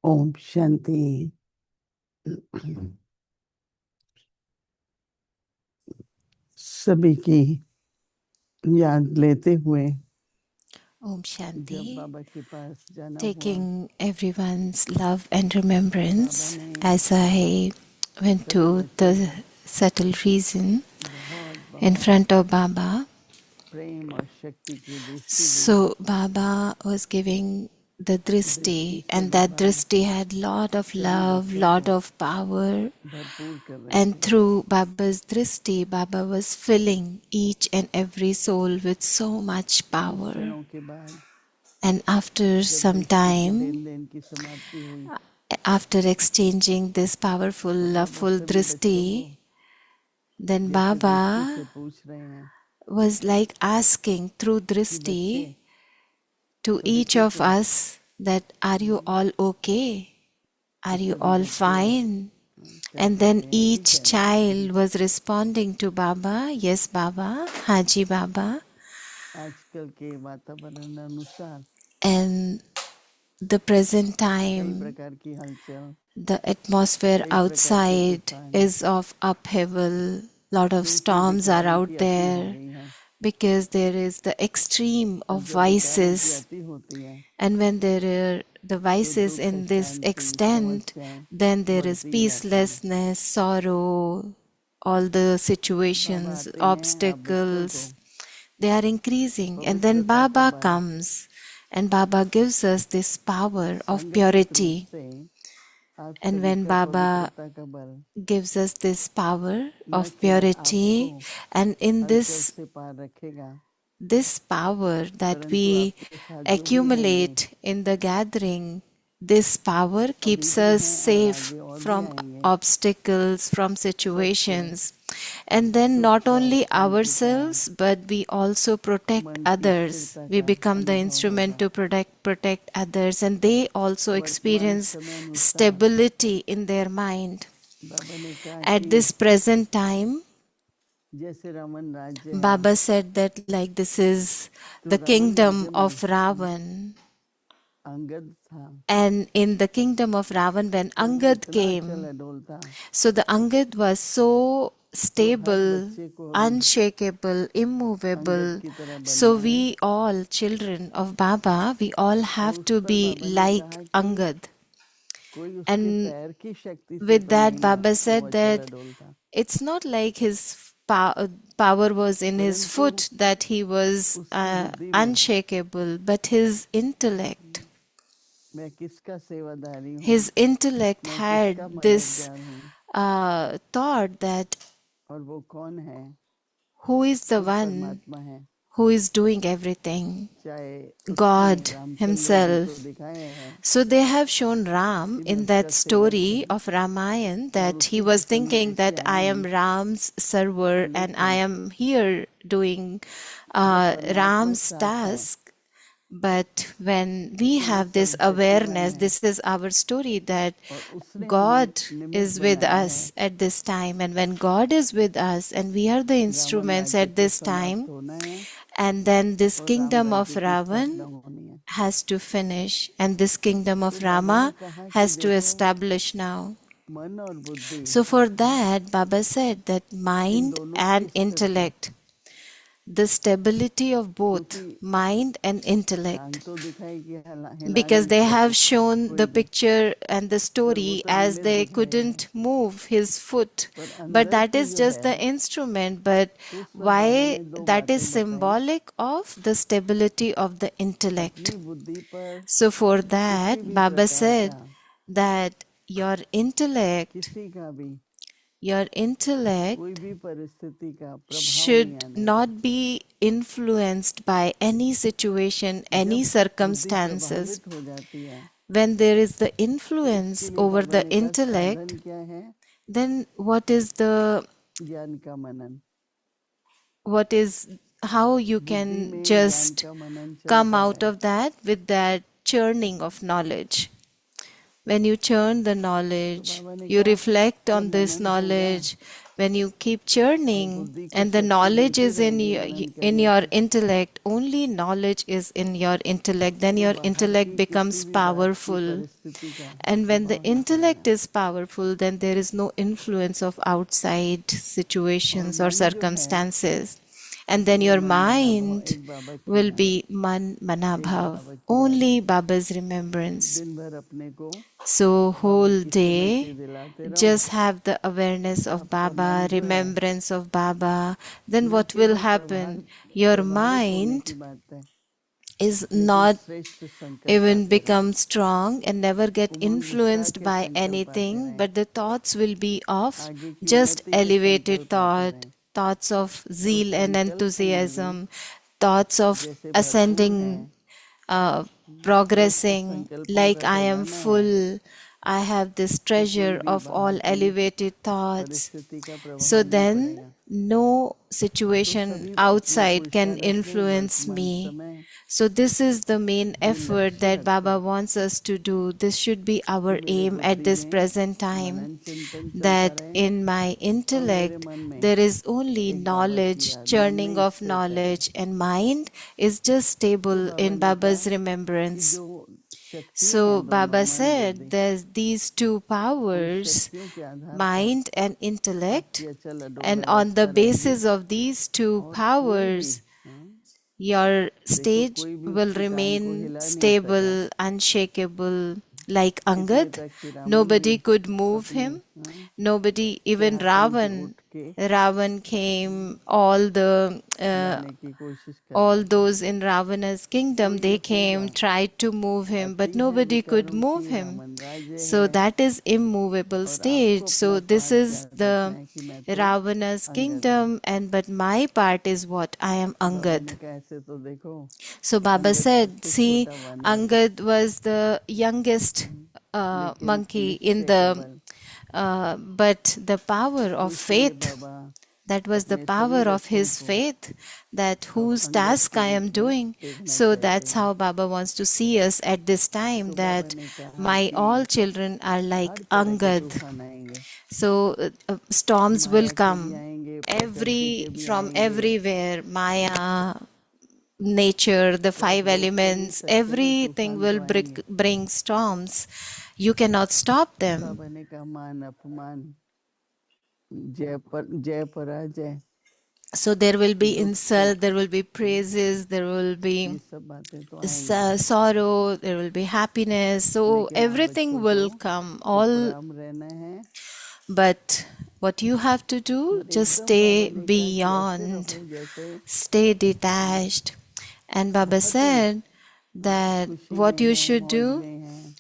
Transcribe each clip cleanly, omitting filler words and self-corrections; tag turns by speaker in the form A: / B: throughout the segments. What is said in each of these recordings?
A: ओम शांति। सभी की याद लेते हुए
B: Om
A: जब
B: Shanti,
A: बाबा के पास जाना हुआ,
B: taking everyone's love and remembrance
A: बाबा ने
B: as I went to the subtle reason
A: बहुत
B: in
A: बहुत
B: front of Baba.
A: प्रेम और शक्ति की दृष्टि दी।
B: So Baba was giving the
A: दृष्टि
B: drishti,
A: से
B: and that
A: Baba
B: drishti had lot of
A: सभी
B: love,
A: बच्चों
B: lot
A: को
B: of power.
A: भरपूर कर रहे
B: And
A: थे।
B: through Baba's drishti, Baba was filling each and every soul with so much
A: कुछ
B: power.
A: क्षणों के बाद
B: And after
A: जब
B: some
A: दृष्टि की
B: time,
A: लेन-देन की समाप्ति हुई,
B: after exchanging this powerful,
A: तो बाबा
B: loveful
A: सभी बच्चों
B: drishti,
A: को
B: then
A: जैसे दृष्टि
B: Baba
A: से पूछ रहे हैं
B: was like asking through
A: कि
B: drishti
A: बच्चे
B: to
A: सभी
B: each
A: ठीक
B: of
A: हो,
B: us that are you all okay?
A: तो
B: Are you
A: सभी
B: all
A: बच्चे
B: fine? And
A: कहते
B: then
A: थे हाँ जी
B: each
A: कहना।
B: child was responding to Baba, yes Baba, Haji Baba.
A: आजकल के वातावरण अनुसार
B: And the present
A: कई
B: time,
A: प्रकार की हलचल,
B: the atmosphere
A: कई प्रकार के
B: outside
A: तूफान,
B: is of upheaval. Lot of
A: क्योंकि
B: storms are
A: विकारों
B: out
A: की अति हो
B: there
A: गई है।
B: because there is the extreme
A: और
B: of
A: जब विकारों की
B: vices.
A: अति होती है
B: And when there are the
A: तो
B: vices
A: दुख,
B: in this
A: शांति,
B: extent,
A: समस्याएं
B: then there is
A: बढ़ती जाती हैं।
B: peacelessness, sorrow, all the
A: Baba
B: situations,
A: आते हैं आप बच्चों को
B: obstacles, they are increasing. And then
A: पवित्रता का
B: Baba
A: बल,
B: comes, and Baba gives us this power of
A: सांगठनिक रूप
B: purity.
A: से आप
B: And
A: सभी
B: when
A: को
B: Baba
A: पवित्रता का बल
B: gives us this power
A: न
B: of
A: केवल आपको
B: purity, and in
A: हलचल
B: this
A: से पार रखेगा,
B: power that
A: परंतु
B: we
A: आपके साथ जो भी रहेंगे
B: accumulate in the gathering, this power
A: अभी
B: keeps
A: भी
B: us
A: हैं और
B: safe
A: आगे और भी
B: from
A: आएंगे,
B: obstacles, from
A: सबको
B: situations. And then
A: सुख
B: not
A: और
B: only
A: शांति का,
B: ourselves, but we also protect
A: मन की
B: others.
A: स्थिरता
B: We
A: का
B: become the
A: अनुभव
B: instrument
A: होगा।
B: to protect others, and they also
A: वर्तमान
B: experience
A: समय अनुसार
B: stability in their mind.
A: बाबा ने कहा
B: At
A: कि
B: this present time,
A: जैसे रावण राज्य है,
B: Baba said that like this is
A: तो
B: the
A: रावण
B: kingdom
A: राज्य में
B: of Ravan.
A: अंगद था,
B: And in the kingdom of Ravan, when
A: तो वो
B: Angad
A: इतना अचल
B: came,
A: अडोल था,
B: so the Angad was so
A: तो हर
B: stable,
A: बच्चे को अभी
B: unshakable,
A: अंगद
B: immovable.
A: की तरह
B: So
A: बनना है।
B: we all, children of Baba, we all
A: और
B: have
A: उस
B: to
A: पर
B: be
A: बाबा ने
B: like
A: कहा कि
B: Angad.
A: कोई उसके
B: And
A: पैर की शक्ति से
B: with
A: तो
B: that,
A: नहीं
B: Baba
A: वो
B: said
A: अचल
B: that
A: अडोल था,
B: it's not like his power was in his
A: परंतु
B: foot that he was
A: उसकी बुद्धि में
B: unshakable, but his intellect.
A: मैं किसका सेवादारी हूँ,
B: His intellect
A: मैं
B: had
A: किसका
B: this
A: मददगार हूँ,
B: thought that
A: और वो कौन है,
B: who is the
A: खुद
B: one
A: परमात्मा है।
B: who is doing everything?
A: चाहे उसने
B: God
A: रामचंद्र जी को
B: Himself.
A: दिखाए हैं
B: So they have shown Ram
A: कि मैं
B: in
A: उसका
B: that
A: सेवक
B: story
A: हूँ
B: of Ramayan
A: और
B: that he
A: उसी के
B: was thinking
A: सन्निधि से
B: that I
A: आया
B: am
A: हूँ,
B: Ram's server and I
A: लेकिन
B: am here doing
A: जब परमात्मा
B: Ram's
A: साथ है
B: task. But when we
A: तो वो
B: have this
A: सर्वशक्तिवान
B: awareness,
A: है
B: this is our story that
A: और उसने हमें
B: God
A: निमित्त
B: is with
A: बनाया है।
B: us at this time. And when God is with us and we are the
A: Ravan
B: instruments
A: राज्य
B: at
A: को
B: this
A: समाप्त
B: time,
A: होना है
B: and then this
A: और राम
B: kingdom of
A: राज्य की स्थापना
B: Ravan
A: होनी है।
B: has to finish, and this kingdom
A: तो
B: of
A: बाबा ने
B: Rama
A: कहा कि
B: has to
A: देखो
B: establish now.
A: मन और बुद्धि
B: So for that, Baba said that
A: in
B: mind
A: दोनों की
B: and
A: स्थिरता,
B: intellect, the stability of both
A: क्योंकि
B: mind and
A: टांग
B: intellect,
A: तो दिखाई कि हिला
B: because
A: नहीं
B: they have
A: सकते
B: shown
A: कोई
B: the
A: भी,
B: picture and the
A: पर वो
B: story
A: तो
B: as
A: निमित्त
B: they
A: दिखाए हैं,
B: couldn't move his foot,
A: पर
B: but
A: अंदर
B: that
A: की
B: is
A: जो
B: just
A: है,
B: the instrument. But
A: तो उस पर बाबा
B: why
A: ने दो
B: that is
A: बातें बताई।
B: symbolic of the stability of the intellect.
A: अपनी बुद्धि पर
B: So for
A: किसी
B: that,
A: भी
B: Baba
A: प्रकार
B: said
A: का,
B: that
A: किसी का भी
B: your
A: कोई
B: intellect
A: भी परिस्थिति का प्रभाव नहीं
B: should
A: आने
B: not
A: पाता।
B: be influenced by any situation, any
A: जब बुद्धि
B: circumstances.
A: प्रभावित हो जाती है
B: When there is the
A: तो उसके
B: influence
A: लिए
B: over
A: बाबा
B: the
A: ने कहा
B: intellect,
A: साधन क्या है,
B: then what
A: ज्ञान का मनन।
B: is how you
A: बुद्धि
B: can
A: में ज्ञान
B: just
A: का मनन
B: come
A: चलता
B: out
A: है,
B: of that with that churning of knowledge. When you churn the
A: तो
B: knowledge,
A: बाबा ने
B: you
A: कहा
B: reflect
A: जब
B: on this
A: मनन होगा
B: knowledge, when you keep churning and the knowledge is in your intellect, only knowledge is in your intellect, then your intellect becomes powerful. And when the intellect is powerful, then there is no influence of outside situations or circumstances. And then your mind will be manabhav, only Baba's remembrance.
A: दिन भर अपने को
B: So whole day,
A: दिलाते रहो
B: just have the awareness of Baba, remembrance of Baba. Then what will happen? Your mind
A: की बात है
B: is not
A: श्रेष्ठ संकल्प
B: even become strong and never get influenced by anything, but the thoughts will be of just elevated thought, thoughts of zeal and enthusiasm, thoughts of ascending, progressing, like I am full, I have this treasure of all elevated thoughts.
A: स्थिति का प्रभाव
B: So then, no situation outside can influence me.
A: समय
B: So this is the main effort that Baba wants us to do. This should be our aim at this present time, that in my intellect there is only knowledge, churning of knowledge, and mind is just stable in Baba's remembrance.
A: जो शक्ति
B: So Baba said there's these two powers,
A: के आधार
B: mind and intellect,
A: चल
B: and on the basis of these two powers, your stage will remain stable, unshakable, like Angad. Nobody could move him. Nobody, even Ravan. Ravan came, all
A: की कोशिश कर
B: all those in Ravana's kingdom, they came, tried to move him, but nobody could move him. So that is immovable stage. So this is the Ravana's kingdom, and but my part is what? I am Angad.
A: कैसे तो देखो
B: So Baba said, see, Angad was the youngest monkey in the, but the power of faith,
A: Baba
B: that was the power of his faith, that whose task I am doing. So that's how Baba wants to see us at this time, that my all children are like Angad.
A: आएंगे
B: So storms will come from everywhere. Maya, nature, the five elements, everything will bring storms. You cannot stop them.
A: बाबा ने कहा मान अपमान जय पराजय
B: So there will be insult, there will be praises, there will be
A: सब बातें तो
B: sorrow, there will be happiness. So everything will come. All,
A: हम रहना है
B: but what you have to do, just stay beyond,
A: जैसे
B: stay detached. And Baba said that what you should do,
A: हैं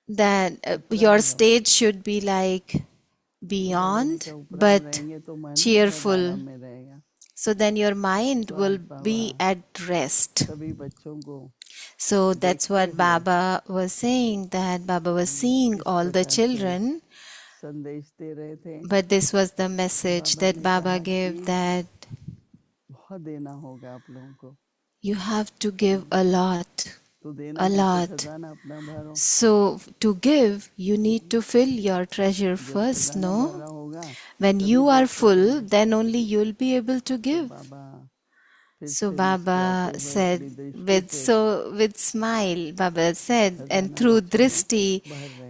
B: that your state should be like beyond, but
A: रहेंगे तो मन
B: cheerful.
A: में रहेगा
B: So then your mind will be at rest.
A: सभी बच्चों को
B: So that's what Baba was saying, that Baba was seeing all the children,
A: संदेश दे रहे थे
B: but this was the message that Baba gave, that
A: बहुत देना होगा आप लोगों को
B: you have to give a lot.
A: तो देना
B: A
A: है तो
B: lot.
A: खजाना अपना भरो
B: So to give, you need to fill your treasure first, no?
A: भरा होगा
B: When you are full, then only you will be able to give.
A: बाबा फिर
B: So
A: से
B: Baba
A: मुस्कुराते हुए
B: said
A: अपनी दृष्टि
B: with smile, Baba said, and through drishti,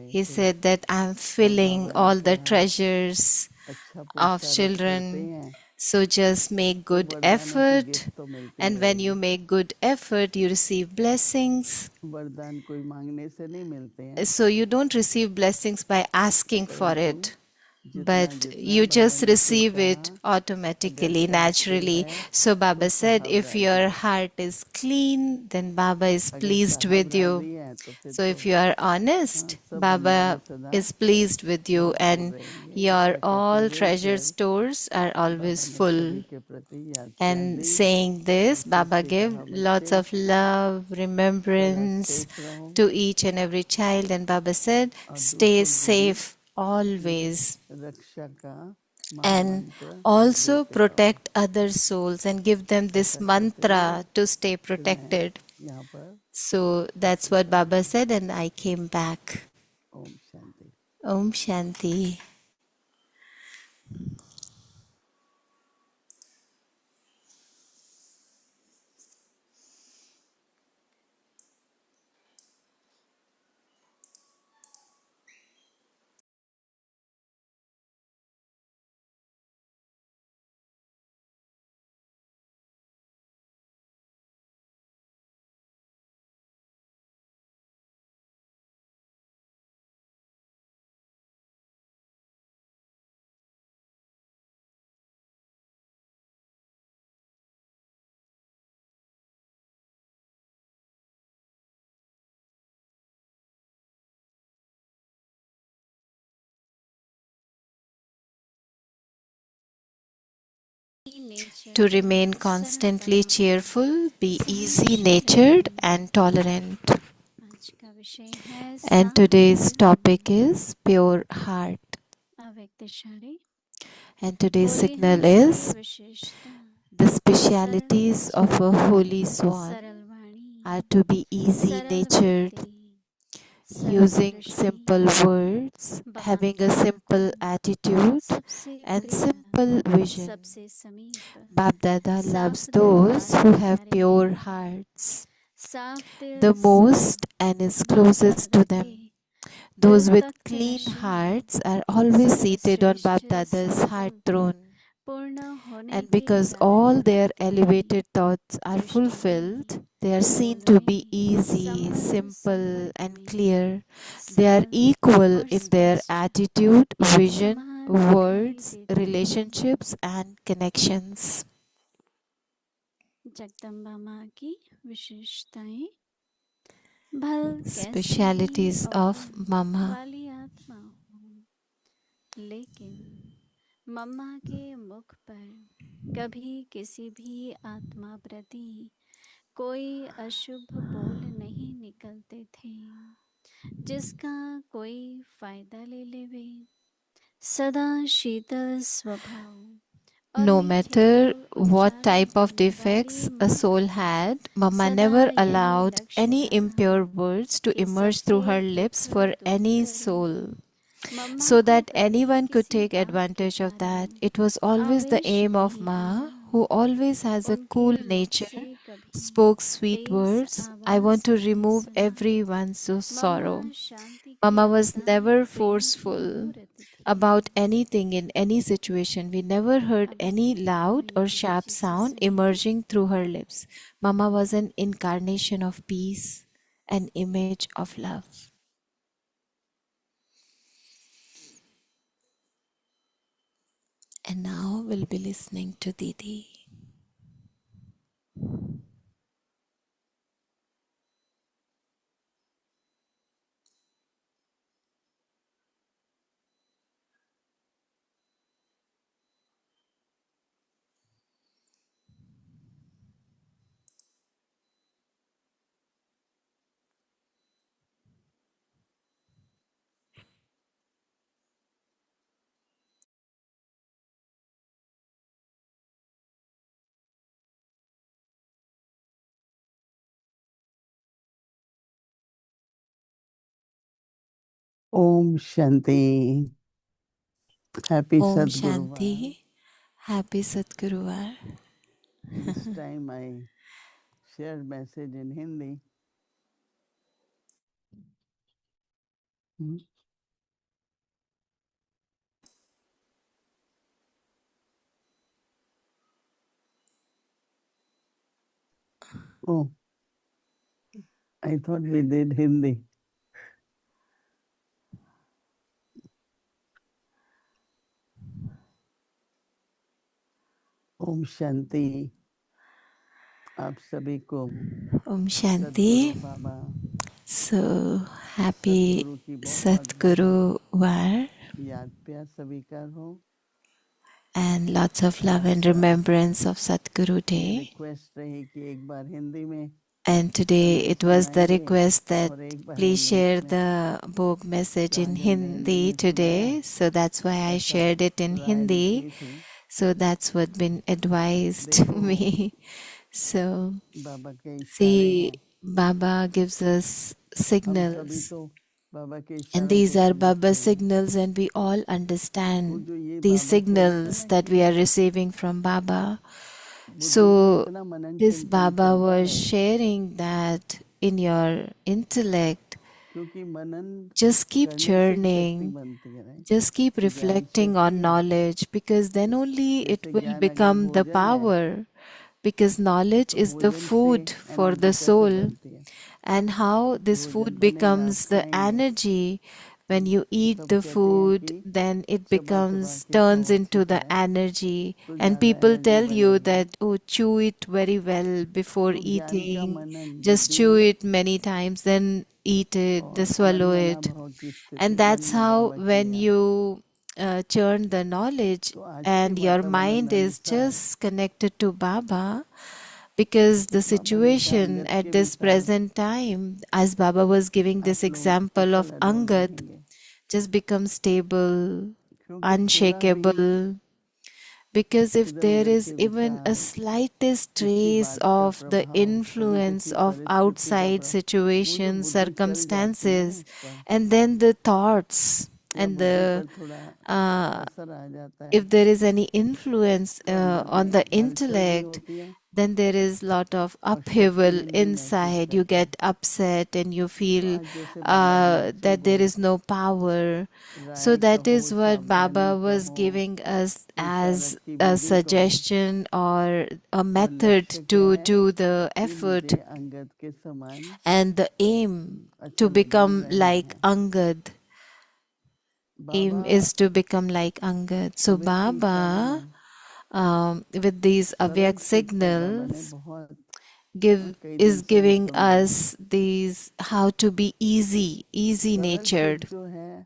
B: he said that I'm filling all the treasures
A: अच्छा
B: of
A: करते
B: children.
A: हैं
B: So just make good effort,
A: तो मिलते
B: and when you make good effort, you receive blessings.
A: वरदान कोई मांगने से नहीं मिलते हैं
B: So you don't receive blessings by asking for it, but you just receive it automatically, naturally. So Baba said, if your heart is clean, then Baba is pleased with you.
A: है तो फिर
B: So if you are honest, Baba is pleased with you, and your all treasure stores are always full.
A: के प्रति याद
B: And saying this, Baba gave lots of love, remembrance to each and every child. And Baba said, stay safe always.
A: रक्षा का
B: And also protect other souls and give them this mantra to stay protected.
A: यहाँ पर
B: So that's what Baba said, and I came back.
A: Om Shanti
B: Om Shanti. to remain constantly cheerful, be easy natured and tolerant. And today's topic is pure heart. And today's signal is the specialities of a holy swan are to be easy natured, using simple words, having a simple attitude, and simple vision. Bapdada loves those who have pure hearts the most and is closest to them. Those with clean hearts are always seated on Bapdada's heart throne. And because all their elevated thoughts are fulfilled, they are seen to be easy, simple, and clear. They are equal in their attitude, vision, words, relationships, and connections. Specialities of Mama. No matter what type of defects a soul had, Mama never allowed any impure words to emerge through her lips for any soul, so that anyone could take advantage of that. It was always the aim of Ma, who always has a cool nature, spoke sweet words. I want to remove everyone's sorrow. Mama was never forceful about anything in any situation. We never heard any loud or sharp sound emerging through her lips. Mama was an incarnation of peace, an image of love. And now we'll be listening to Didi.
A: Om Shanti. Happy
B: Om
A: Sadguruvar.
B: Shanti. Happy Sadguruvar.
A: This time I shared message in Hindi. Oh, I thought we did Hindi. Om Shanti. आप सभी को
B: Om Shanti.
A: सद्गुरु बाबा
B: So happy
A: सद्गुरु की बहुत
B: Sadguru Var
A: याद प्यार स्वीकार हो
B: and lots of love and remembrance of Sadguru Day.
A: Request रही कि एक बार हिंदी में
B: And today it was the request that
A: और एक बार
B: please share
A: इंग्लिश में
B: the book message in
A: राजन ने हिंदी
B: Hindi
A: में
B: today.
A: सुनाया
B: So that's why I
A: ऐसा
B: shared it in
A: Rai
B: Hindi.
A: निकली थी
B: So that's what been advised to
A: देखो
B: me. So
A: बाबा के इशारे
B: see,
A: हैं
B: Baba gives us
A: हम सभी
B: signals.
A: तो बाबा के
B: And
A: इशारों
B: these
A: को
B: are
A: समझते
B: Baba's
A: हैं
B: signals, and we all
A: वो
B: understand
A: जो ये
B: these
A: बाबा को
B: signals
A: इतना
B: that we
A: कि
B: are receiving from Baba.
A: बुद्धि में
B: So
A: इतना मनन
B: this
A: चिंतन
B: Baba
A: चलता
B: was
A: है
B: sharing that in your intellect,
A: क्योंकि मनन
B: just keep
A: करने से ही शक्ति
B: churning,
A: बनती है राइट
B: just keep
A: ज्ञान
B: reflecting
A: शक्ति
B: on
A: है
B: knowledge, because then only it
A: जैसे
B: will
A: ज्ञान अगर
B: become the
A: भोजन है
B: power. Because knowledge
A: तो
B: is the
A: भोजन से
B: food for
A: एनर्जी
B: the
A: कैसे
B: soul.
A: बनती है
B: And how this
A: भोजन
B: food
A: बनेगा आप
B: becomes the
A: खाएंगे
B: energy. When you
A: तो
B: eat
A: सब
B: the
A: कहते हैं
B: food,
A: कि
B: then it
A: चबा चबा
B: becomes
A: के
B: turns
A: खाओ अच्छी
B: into the
A: तरह
B: energy.
A: तो
B: And
A: ज़्यादा
B: people
A: एनर्जी
B: tell you
A: बनेगी
B: that, oh, chew it very well before
A: तो ज्ञानी का
B: eating.
A: मनन
B: Just
A: बुद्धि
B: chew it many times, then eat it, then
A: और
B: swallow
A: मनमना
B: it.
A: भाव की
B: And
A: स्थिति
B: that's
A: मनना
B: how
A: बाबा की
B: when
A: याद
B: you churn the knowledge
A: तो आज के
B: and your mind is
A: वातावरणानुसार
B: just connected to Baba, because the
A: बाबा ने कहा
B: situation
A: अंगद
B: at
A: के
B: this
A: विचार
B: present time, as Baba was giving this
A: आप लोग
B: example of
A: कुशल अढल
B: Angad,
A: रहेंगे,
B: just become stable,
A: क्योंकि थोड़ा भी
B: unshakable. Because if
A: इधर
B: there
A: उधर
B: is
A: के
B: even a
A: विचार,
B: slightest
A: किसी
B: trace
A: बात का
B: of the
A: प्रभाव, कभी
B: influence
A: किसी
B: of
A: परिस्थिति का
B: outside
A: प्रभाव, वो जो
B: situations,
A: बुद्धि चल जाती है ना
B: circumstances,
A: उस पर,
B: and then the thoughts
A: या
B: and
A: बुद्धि
B: the
A: पर थोड़ा
B: uh,
A: असर आ जाता है,
B: if there is any influence
A: तो अंदर
B: on
A: में
B: the
A: हलचल भी
B: intellect,
A: होती है
B: then there is lot of
A: और
B: upheaval
A: शक्तिहीन भी महसूस
B: inside. You
A: करते हैं।
B: get upset and you
A: तो
B: feel
A: आज जैसे बाबा हलचल
B: that
A: को
B: there is no power. So
A: Rai
B: that
A: कहो,
B: is what
A: सावधानी
B: Baba was
A: कहो,
B: giving us as
A: विचारक की
B: a
A: विधि कहो,
B: suggestion or a
A: और
B: method
A: लक्ष्य क्या
B: to
A: है
B: do the
A: कि
B: effort
A: मुझे अंगद के समान
B: and the aim to
A: अचल अढल
B: become
A: रहना
B: like
A: है।
B: Angad.
A: Baba
B: Aim is to become like Angad. So
A: सुबह के इशारे
B: Baba,
A: में
B: with these
A: सरल
B: avyak
A: चित्त का बाबा ने
B: signals,
A: बहुत कई दिन
B: is
A: से मैं
B: giving
A: सुन रहा हूँ।
B: us these how to be easy
A: सरल चित्त
B: natured.
A: जो है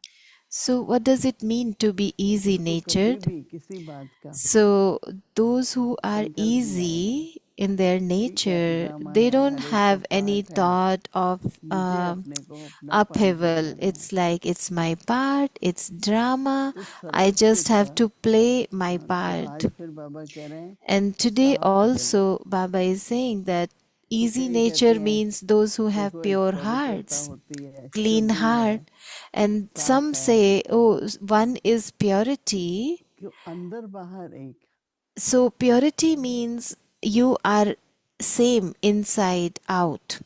B: So what does it mean to be easy
A: उसको कभी
B: natured?
A: भी किसी बात का
B: So those who are
A: संकल्प नहीं आएगा।
B: easy in their
A: ठीक है,
B: nature,
A: ड्रामा
B: they
A: है,
B: don't
A: हर एक का
B: have any
A: पार्ट है,
B: thought of
A: मुझे अपने को अपना पार्ट
B: upheaval.
A: दिखाना है।
B: It's like it's my part, it's drama.
A: तो
B: I
A: सरल
B: just
A: चित्त,
B: have to play my
A: तो
B: part.
A: आज फिर बाबा कह रहे हैं
B: And today
A: साफ दिल।
B: also Baba is saying that
A: तो
B: easy
A: कई कहते
B: nature
A: हैं
B: means those who have
A: देखो एक
B: pure
A: पवित्रता
B: hearts,
A: होती है,
B: clean
A: शुद्धि
B: heart.
A: है,
B: And
A: साफ
B: some
A: है,
B: say, oh, one is purity.
A: कि अंदर बाहर एक।
B: So purity means you are same inside out.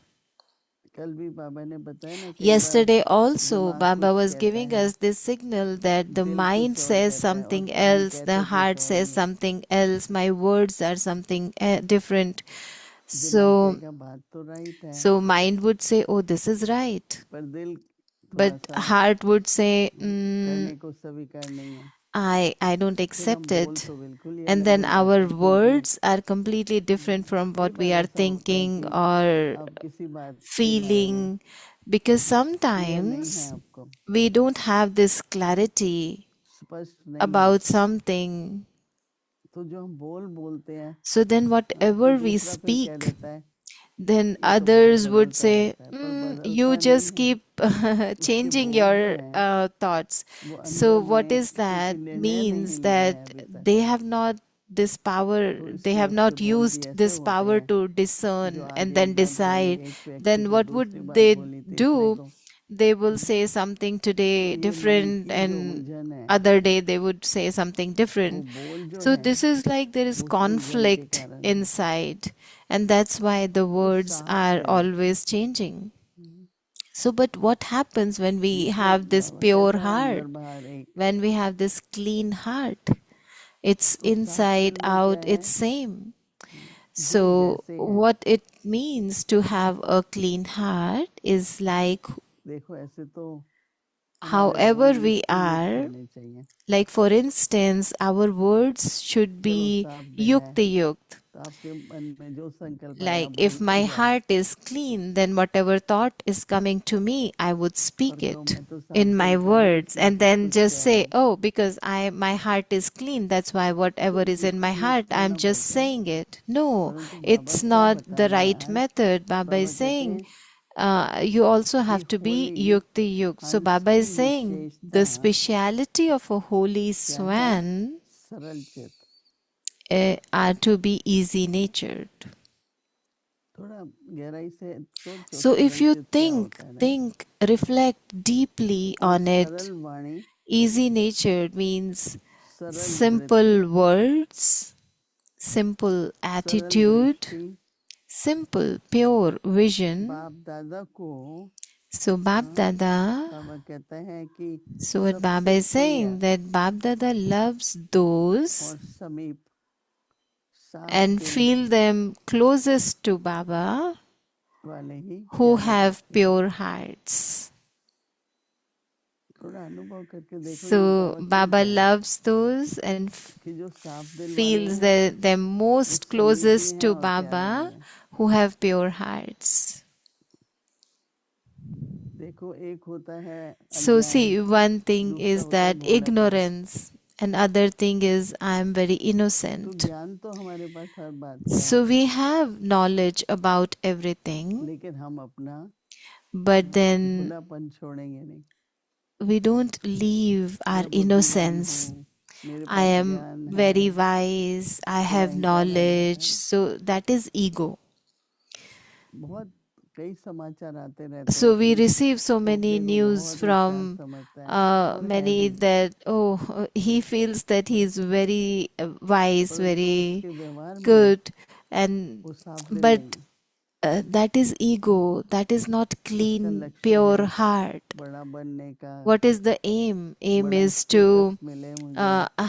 A: कल भी बाबा ने बताया ना, कई बार
B: Yesterday also
A: दिमाग
B: Baba
A: कुछ
B: was
A: कहता
B: giving
A: है,
B: us this signal that the
A: दिल
B: mind
A: कुछ और
B: says
A: कहता है, और
B: something
A: हम
B: else, the
A: कहते कुछ
B: heart
A: और
B: says
A: हैं।
B: something else, my words are something different.
A: दिमाग
B: So
A: कहेगा बात तो राइट है,
B: So mind would say, oh, this is right.
A: पर दिल थोड़ा
B: But
A: सा
B: heart would say,
A: करने को स्वीकार नहीं है।
B: I don't
A: फिर हम
B: accept
A: बोल
B: it.
A: तो बिल्कुल ही
B: And
A: अलग
B: then
A: हो जाते
B: our
A: हैं, क्योंकि
B: words are completely different from
A: कई
B: what we
A: बार
B: are
A: ऐसा होता है
B: thinking
A: कि
B: or
A: आप किसी बात के बारे में
B: feeling. Because
A: क्लियर नहीं है,
B: sometimes
A: आपको
B: we don't have this clarity
A: स्पष्ट नहीं है,
B: about something.
A: तो जो हम बोलते हैं,
B: So then
A: तो
B: whatever we
A: दूसरा फिर कह
B: speak,
A: देता है
B: then
A: ये तो बहुत
B: others would
A: बदलता
B: say,
A: रहता है, पर
B: you
A: बदलता नहीं
B: just
A: है।
B: keep
A: उसके
B: changing
A: बोल जो
B: your
A: हैं
B: thoughts.
A: वो
B: So,
A: अंदर
B: what
A: में
B: is
A: कुछ
B: that?
A: निर्णय नहीं
B: Means
A: लिए हैं
B: that
A: अभी तक,
B: they have not this power,
A: तो
B: they
A: इसलिए
B: have
A: उसके
B: not
A: बोल भी
B: used
A: ऐसे
B: this
A: होते
B: power
A: हैं
B: to
A: कि जो
B: discern
A: आज
B: and
A: एक
B: then
A: बात बोली
B: decide.
A: एक व्यक्ति
B: Then,
A: को,
B: what
A: दूसरी
B: would
A: बात
B: they
A: बोली तीसरे
B: do?
A: को,
B: They will say something
A: तो
B: today
A: ये मन
B: different,
A: की जो
B: and
A: उलझन है,
B: other day they would say something
A: वो
B: different.
A: बोल जो
B: So
A: है
B: this is like there is
A: उस उलझन के
B: conflict
A: कारण है।
B: inside, and that's why the
A: तो
B: words
A: साफ
B: are
A: दिल,
B: always changing. So, but what happens when we
A: जिसको
B: have this
A: बाबा
B: pure
A: कहता है अंदर
B: heart,
A: बाहर एक,
B: when we have this clean heart? It's
A: तो साफ
B: inside
A: दिल में क्या
B: out,
A: है,
B: it's same.
A: जो
B: So,
A: जैसे है,
B: what it means to have a clean heart is like
A: देखो ऐसे तो हमारे
B: however
A: बोल
B: we
A: युक्ति युक्त
B: are,
A: होने चाहिए,
B: like for instance, our words should
A: चलो
B: be
A: साफ दिल है,
B: yukti yukt.
A: तो आपके मन में जो संकल्प आया
B: Like if
A: बोलते
B: my
A: जाओ,
B: heart is clean, then whatever thought is coming to me, I would
A: और
B: speak
A: कहो
B: it
A: मैं तो साफ
B: in my
A: दिल का हूँ,
B: words,
A: इसलिए
B: and
A: सब
B: then
A: कुछ
B: just
A: कह रहा
B: say,
A: हूँ,
B: oh, because my heart is clean, that's why whatever
A: तो
B: is in my
A: युक्ति
B: heart,
A: युक्त
B: I'm
A: होना
B: just
A: बोलते हैं।
B: saying it. No,
A: परंतु बाबा
B: it's
A: क्या
B: not
A: बता
B: the
A: रहे हैं
B: right
A: आज,
B: method. Baba
A: बाबा
B: is
A: कहते
B: saying
A: हैं
B: you also
A: कि
B: have to be
A: Holi
B: yukti yuk. So
A: हंस
B: Baba
A: की
B: is saying
A: विशेषता
B: the speciality of a holy
A: क्या है,
B: swan
A: सरल चित,
B: are to be easy natured.
A: थोड़ा गहराई से सोचो
B: So if
A: सरल
B: you
A: चित क्या होता है ना,
B: think, reflect deeply
A: और
B: on
A: सरल
B: it,
A: Vani,
B: easy natured means
A: सरल वृत्ति,
B: simple words, simple
A: सरल
B: attitude,
A: दृष्टि,
B: simple, pure vision.
A: बाप दादा को,
B: So Bab
A: हाँ,
B: Dada,
A: बाबा कहते हैं कि
B: so what Baba
A: सबसे
B: is saying
A: प्रिय
B: that Bab Dada loves those
A: और समीप साफ
B: and
A: दिल
B: feel them closest to Baba
A: वाले ही
B: who
A: प्यारे
B: have
A: लगते हैं।
B: pure hearts.
A: थोड़ा अनुभव करके देखो ये
B: So
A: बाबा क्यों
B: Baba
A: कह रहे हैं
B: loves those and
A: कि जो साफ दिल वाले
B: feels
A: हैं
B: that they're
A: वो
B: most
A: समीप भी
B: closest
A: हैं
B: to
A: और प्यारे भी
B: Baba
A: हैं।
B: who have pure hearts.
A: देखो एक होता है
B: So,
A: अज्ञान,
B: see, one thing
A: दूसरा
B: is
A: होता है
B: that
A: भोलापन।
B: ignorance, and other thing is I am very
A: तो
B: innocent.
A: ज्ञान तो हमारे पास हर बात का
B: So,
A: है,
B: we have knowledge about everything,
A: लेकिन हम अपना
B: but then
A: भोलापन छोड़ेंगे नहीं।
B: we don't leave our
A: मैं बुद्धिमान
B: innocence.
A: हूँ, मेरे
B: I
A: पास
B: am
A: ज्ञान है,
B: very wise, I
A: फिर
B: have
A: अहंकार आ जाता
B: knowledge.
A: है।
B: So, that is ego.
A: बहुत कई समाचार आते रहते हैं
B: So, we
A: कि
B: receive so many
A: दूसरे को
B: news
A: बहुत होशियार
B: from
A: समझता है और है
B: many
A: भी,
B: that, oh, he feels that he is very wise,
A: परंतु
B: very
A: उसके व्यवहार में
B: good, and
A: वो साफ दिल
B: but
A: नहीं।
B: that is ego, that is not
A: उसका
B: clean,
A: लक्ष्य
B: pure
A: है
B: heart.
A: बड़ा बनने का,
B: What is the aim? Aim
A: बड़ा
B: is
A: स्टेटस
B: to
A: मिले मुझे,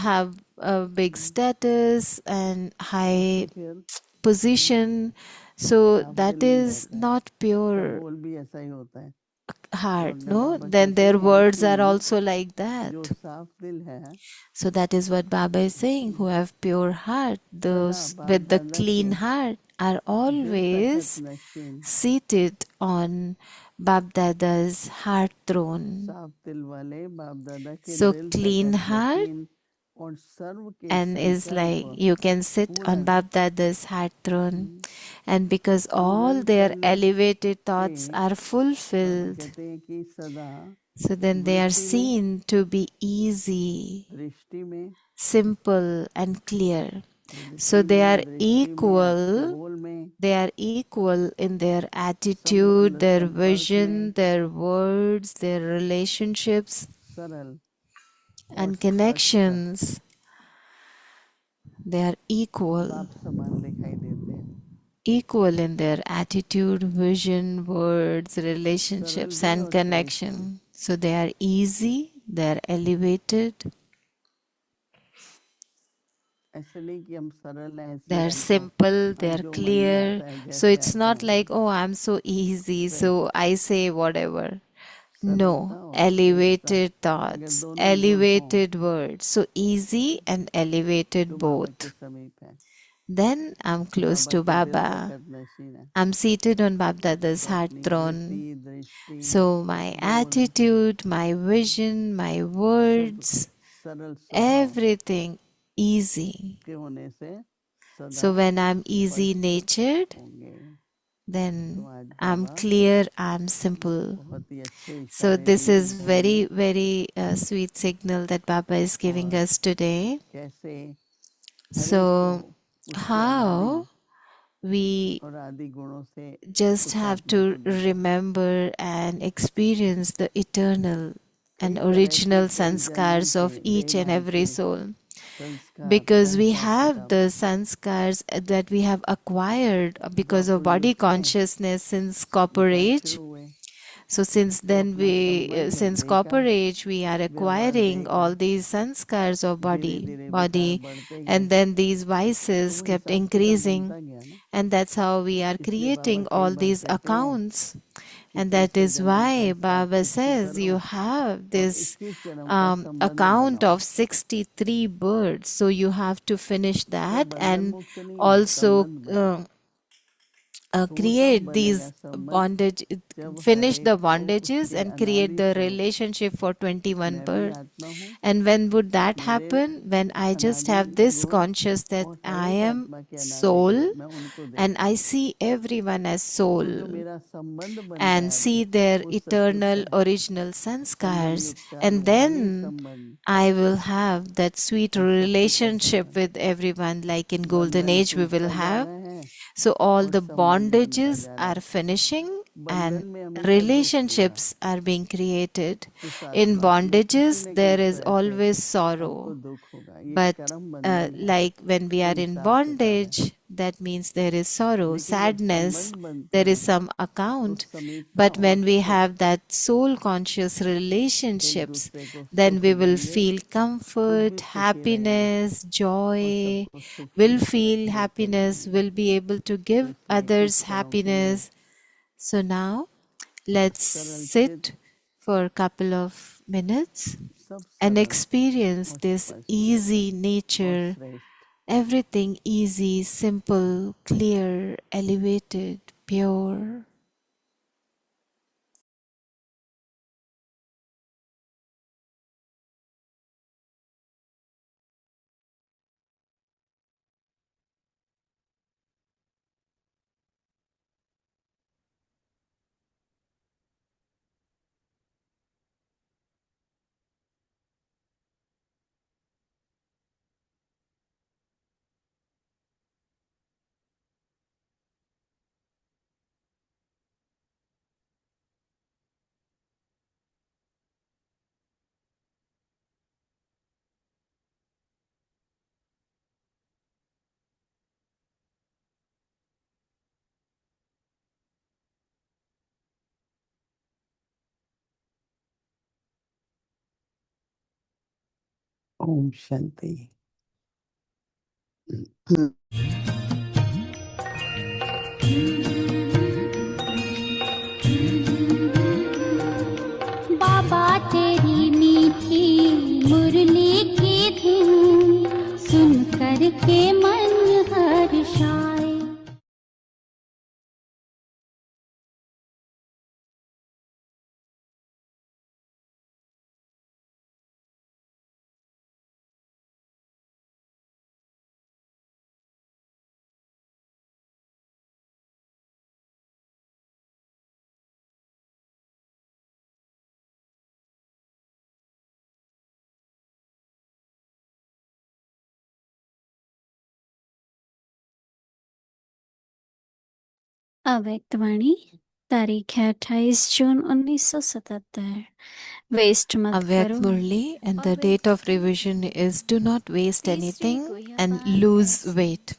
B: have a big status and
A: तो
B: high
A: फिर
B: position. So
A: साफ
B: that
A: दिल नहीं
B: is
A: रहता है।
B: not
A: उसका
B: pure
A: बोल भी ऐसा ही होता है।
B: heart,
A: और जब
B: no?
A: बाबा
B: Then
A: कहते
B: their
A: हैं
B: words are
A: कि
B: also like
A: जो
B: that.
A: साफ दिल है,
B: So that is what Baba is saying, who have pure heart,
A: सदा
B: those
A: बाप
B: with the
A: दादा
B: clean
A: के
B: heart are
A: दिल तखत
B: always
A: Nashin,
B: seated on Bab Dada's heart throne.
A: साफ दिल वाले बाप दादा के
B: So
A: दिल
B: clean
A: तखत
B: heart
A: नशीन और सर्व के
B: and is like
A: संकल्प
B: you can sit on
A: पूर्ण,
B: Bab Dada's heart throne, and because all
A: पूर्ण
B: their
A: करने
B: elevated
A: से
B: thoughts are
A: बाबा
B: fulfilled,
A: कहते हैं कि सदा
B: so then they are
A: वृत्ति में,
B: seen to be easy,
A: दृष्टि में,
B: simple, and clear. So
A: दृष्टि
B: they
A: में,
B: are
A: दृष्टि में,
B: equal.
A: बोल में,
B: They are equal in their attitude,
A: संबंध
B: their
A: संपर्क
B: vision,
A: में,
B: their words, their relationships,
A: सरल और
B: and
A: स्पष्ट
B: connections. They are equal.
A: बाप समान दिखाई देते हैं।
B: Equal in their attitude, vision, words,
A: सरल
B: relationships,
A: भी
B: and
A: और श्रेष्ठ भी।
B: connection. So they are easy, they are elevated,
A: ऐसे नहीं कि हम सरल हैं
B: they
A: इसलिए
B: are
A: हमको
B: simple, they are
A: जो मन में
B: clear.
A: आता है
B: So
A: जैसे
B: it's
A: आता है
B: not
A: हम
B: like,
A: बोलते
B: oh,
A: हैं।
B: I'm so easy,
A: श्रेष्ठ,
B: so I say whatever.
A: सरलता
B: No,
A: और श्रेष्ठता
B: elevated
A: अगर
B: thoughts,
A: दोनों गुण हों
B: elevated words. So easy and elevated
A: तो बाबा के
B: both.
A: समीप है,
B: Then I'm close
A: Baba
B: to
A: के दिल
B: Baba.
A: तखत नशीन है।
B: I'm seated on Bab Dada's
A: तो
B: heart
A: अपनी वृत्ति,
B: throne.
A: दृष्टि,
B: So my
A: बोल
B: attitude, my vision, my
A: सब
B: words,
A: सरल स्वभाव
B: everything easy.
A: के होने से सदा
B: So when I'm easy
A: स्पष्ट
B: natured,
A: होंगे। तो
B: then
A: आज
B: I'm
A: Baba
B: clear, I'm simple.
A: बहुत ही अच्छे
B: So
A: इशारे
B: this
A: दिए,
B: is
A: बोले
B: very, very sweet signal that Baba is giving
A: और
B: us today.
A: कैसे हर एक
B: So
A: को उसके
B: how we
A: और आदि गुणों से
B: just
A: उस
B: have
A: आत्मा
B: to
A: को देखा।
B: remember and experience the eternal and
A: कई तरह के
B: original
A: कई जन्मों
B: sanskars
A: के
B: of each and
A: देहधान
B: every
A: के
B: soul,
A: संस्कार
B: because we
A: संचित
B: have the
A: Baba,
B: sanskars that we have acquired because of
A: Dwapar
B: body
A: युग में
B: consciousness since copper
A: विकार
B: age.
A: शुरू हुए,
B: So since
A: तो
B: then
A: अपना संबंध
B: since
A: देगा,
B: copper age, we are
A: व्यवहार
B: acquiring
A: देगा,
B: all these sanskars of
A: धीरे धीरे विकार
B: body,
A: बढ़ते
B: and
A: गए,
B: then these
A: तो
B: vices
A: वो
B: kept
A: हिसाब किताब
B: increasing,
A: बनता गया ना।
B: and that's how we are
A: इसलिए बाबा
B: creating
A: कई
B: all
A: बार
B: these
A: कहते हैं
B: accounts.
A: कि
B: And that
A: कैसे
B: is
A: जन्म का
B: why
A: हिसाब
B: Baba
A: ठीक से
B: says
A: करो
B: you have
A: और
B: this
A: 21 जन्म का संबंध
B: account
A: बनाओ।
B: of 63 birds. So you have to finish
A: इसका
B: that
A: बंधन
B: and
A: मुक्त नहीं है,
B: also
A: संबंध बनाओ। तो वो तब
B: create
A: बनेगा
B: these
A: संबंध
B: bondage,
A: जब हर
B: finish
A: एक
B: the
A: को
B: bondages
A: उसके
B: and create
A: अनादि
B: the
A: स्वरूप,
B: relationship for 21
A: मैं भी
B: birds.
A: आत्मा हूँ,
B: And when would that
A: मेरे
B: happen? When I just
A: अनादि
B: have this
A: गुण
B: conscious that
A: और हर
B: I
A: एक
B: am
A: आत्मा के अनादि गुण
B: soul
A: मैं उनको
B: and
A: देखता
B: I
A: हूँ।
B: see everyone as
A: तो जो
B: soul
A: मेरा संबंध बन रहा
B: and
A: है अभी
B: see their
A: वो सचमुच
B: eternal
A: है,
B: original
A: संबंध
B: sanskars,
A: युक्त का
B: and
A: रूहानी
B: then
A: संबंध
B: I will have that sweet
A: और सत्य का
B: relationship
A: संबंध।
B: with everyone, like in Golden
A: बंधन
B: Age we will
A: टूटता जा
B: have.
A: रहा है
B: So all
A: और
B: the
A: संबंध बनता
B: bondages
A: जा रहा
B: are
A: है।
B: finishing and
A: बंधन में हमेशा दुख होगा,
B: relationships are being created.
A: उस
B: In
A: आत्मा में किसी
B: bondages
A: न
B: there
A: किसी
B: is
A: तरह से
B: always
A: हमको
B: sorrow.
A: दुख होगा, ये
B: But
A: कर्म बंधन है,
B: like when we
A: ये
B: are in
A: हिसाब किताब है।
B: bondage, that means there is sorrow,
A: लेकिन जब
B: sadness,
A: संबंध बनते
B: there is
A: हैं
B: some
A: तो
B: account.
A: समीपता
B: But
A: और
B: when we
A: सुख,
B: have that soul conscious
A: एक
B: relationships,
A: दूसरे को
B: then
A: सुख
B: we will
A: देंगे,
B: feel
A: खुद
B: comfort,
A: भी सुखी रहेंगे
B: happiness,
A: और
B: joy,
A: सबको सुख
B: will feel
A: देते
B: happiness,
A: रहेंगे।
B: will be able to
A: तो
B: give
A: इसलिए कुछ
B: others
A: क्षणों के लिए
B: happiness. So now let's
A: सरल
B: sit
A: चित्त,
B: for a couple of minutes
A: सब
B: and
A: सरल
B: experience
A: और
B: this
A: स्पष्ट
B: easy
A: और
B: nature.
A: श्रेष्ठ।
B: Everything easy, simple, clear, elevated, pure.
A: Om Shanti.
C: बाबा तेरी मीठी मुरली की धुन सुन कर के मन हर्षाए। अव्यक्तवाणी तारीख है 28 जून 1977। वेस्ट मत
B: Avyakt
C: करो
B: Murli, and the
C: और
B: date of
C: वेस्ट करो।
B: revision is do not waste
C: तीसरी
B: anything
C: गुह्य
B: and
C: बात
B: lose
C: है
B: weight.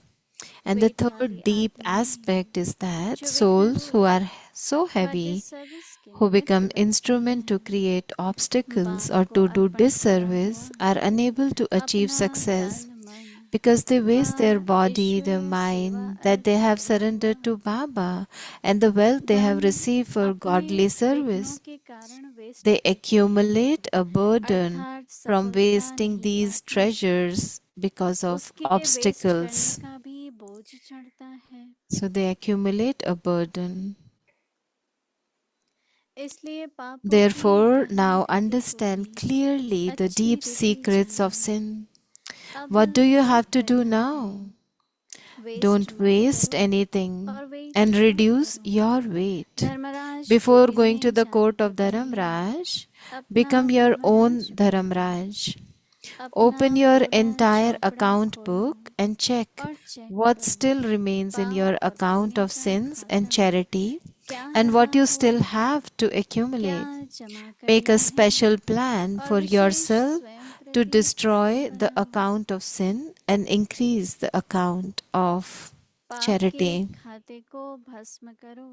B: And the
C: weight
B: third
C: वाली
B: deep
C: आत्माएं
B: aspect is that
C: जो
B: souls who
C: विग्रहों
B: are so
C: कार्य
B: heavy,
C: सर्विस के
B: who
C: निमित्त
B: become
C: बैठे
B: instrument to
C: हैं,
B: create obstacles
C: बाप
B: or
C: को
B: to do
C: अर्पण करा
B: disservice,
C: हुआ
B: are unable to achieve
C: अपना
B: success
C: तन मन
B: because they waste their
C: बाप
B: body, their
C: ईश्वरीय सेवा
B: mind that they
C: earth
B: have
C: किया हुआ
B: surrendered to Baba and the wealth they have
C: धन
B: received for
C: अपने
B: godly
C: विघ्नों
B: service.
C: के कारण वेस्ट
B: They
C: होते हैं,
B: accumulate a burden
C: अर्थात
B: from
C: सफलता
B: wasting
C: नहीं
B: these
C: पाते,
B: treasures because of
C: उसके वेस्ट करने
B: obstacles.
C: का भी बोझ चढ़ता है।
B: So they accumulate a burden.
C: इसलिए पापों की
B: Therefore,
C: गहरी
B: now
C: गति
B: understand
C: पूरी
B: clearly the
C: अच्छी
B: deep
C: रीति
B: secrets of
C: जानो।
B: sin.
C: अब
B: What do you
C: क्या
B: have to do
C: करना
B: now?
C: है, वेस्ट
B: Don't
C: मत
B: waste
C: करो
B: anything
C: और वेट
B: and
C: मत
B: reduce
C: करो।
B: your weight.
C: Dharmaraj
B: Before going
C: बोलने
B: to the
C: जाने
B: court
C: के
B: of
C: पहले
B: Dharamraj,
C: अपना
B: become your own
C: धर्मराज बनो,
B: Dharamraj.
C: अपना
B: Open your
C: पूरा
B: entire
C: चौपड़ा
B: account
C: खोलो
B: book and check
C: और चेक
B: what
C: करो।
B: still remains in your
C: पाप
B: account
C: पुण्य
B: of
C: का
B: sins and
C: खाता
B: charity
C: क्या
B: and
C: रहा
B: what you
C: हुआ
B: still
C: है,
B: have to
C: क्या
B: accumulate.
C: जमा
B: Make
C: करना
B: a
C: है
B: special plan
C: और
B: for
C: विशेष
B: yourself
C: स्वयं
B: to
C: प्रति प्रण
B: destroy the
C: बनाओ।
B: account of sin and increase the account of
C: पाप के
B: charity.
C: खाते को भस्म करो,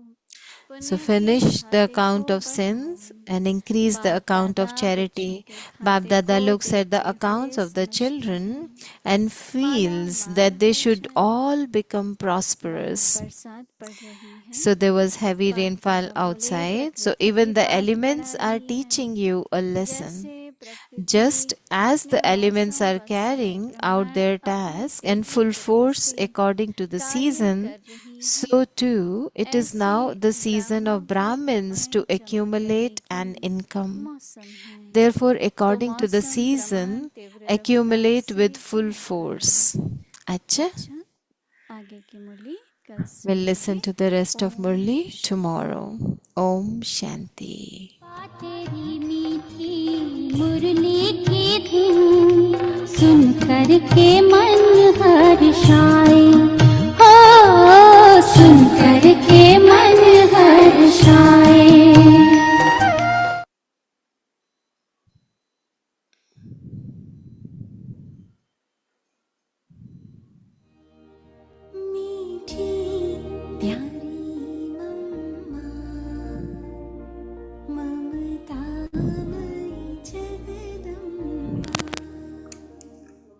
B: So
C: पुण्य के
B: finish the
C: खाते
B: account
C: को
B: of
C: बढ़ाओ।
B: sins and increase the
C: बाप
B: account of
C: दादा बच्चों
B: charity.
C: के
B: Bab
C: खाते
B: Dada
C: को
B: looks at the
C: देखते
B: accounts
C: हुए
B: of the
C: समझता
B: children
C: है,
B: and
C: Mala
B: feels
C: mall
B: that they
C: हो
B: should
C: जाए।
B: all become
C: बाहर
B: prosperous.
C: बरसात पड़ रही है,
B: So there was heavy
C: बाप
B: rainfall
C: दादा बोले
B: outside. So
C: प्रकृति भी
B: even the
C: पाठ
B: elements
C: पढ़ा
B: are
C: रही है।
B: teaching you a lesson.
C: जैसे
B: Just
C: प्रकृति
B: as
C: अपने
B: the elements
C: मौसम
B: are
C: व समय
B: carrying out
C: प्रमाण
B: their
C: अपनी
B: task and
C: तेजी
B: full
C: गति
B: force
C: से
B: according to the
C: कार्य
B: season,
C: कर रही है,
B: so too it is
C: ऐसे
B: now the season
C: ब्राह्मणों
B: of
C: का
B: Brahmins to
C: समय जमा करने
B: accumulate an
C: की
B: income.
C: मौसम है।
B: Therefore,
C: तो
B: according to the
C: मौसम प्रमाण
B: season,
C: तीव्र रफ्तार
B: accumulate
C: से
B: with full
C: चल रहा है।
B: force. Acha?
C: अच्छा, आगे की मुरली कल
B: We'll
C: सुनेंगे।
B: listen to the rest of
C: Om
B: Murli
C: Shanti.
B: tomorrow. Om Shanti.
C: तेरी मीठी मुरली की धुन सुन कर के मन हर्षाए, हो सुन कर के मन हर्षाए। मीठी प्यारी मम्मा, ममता मई जगदम्बा।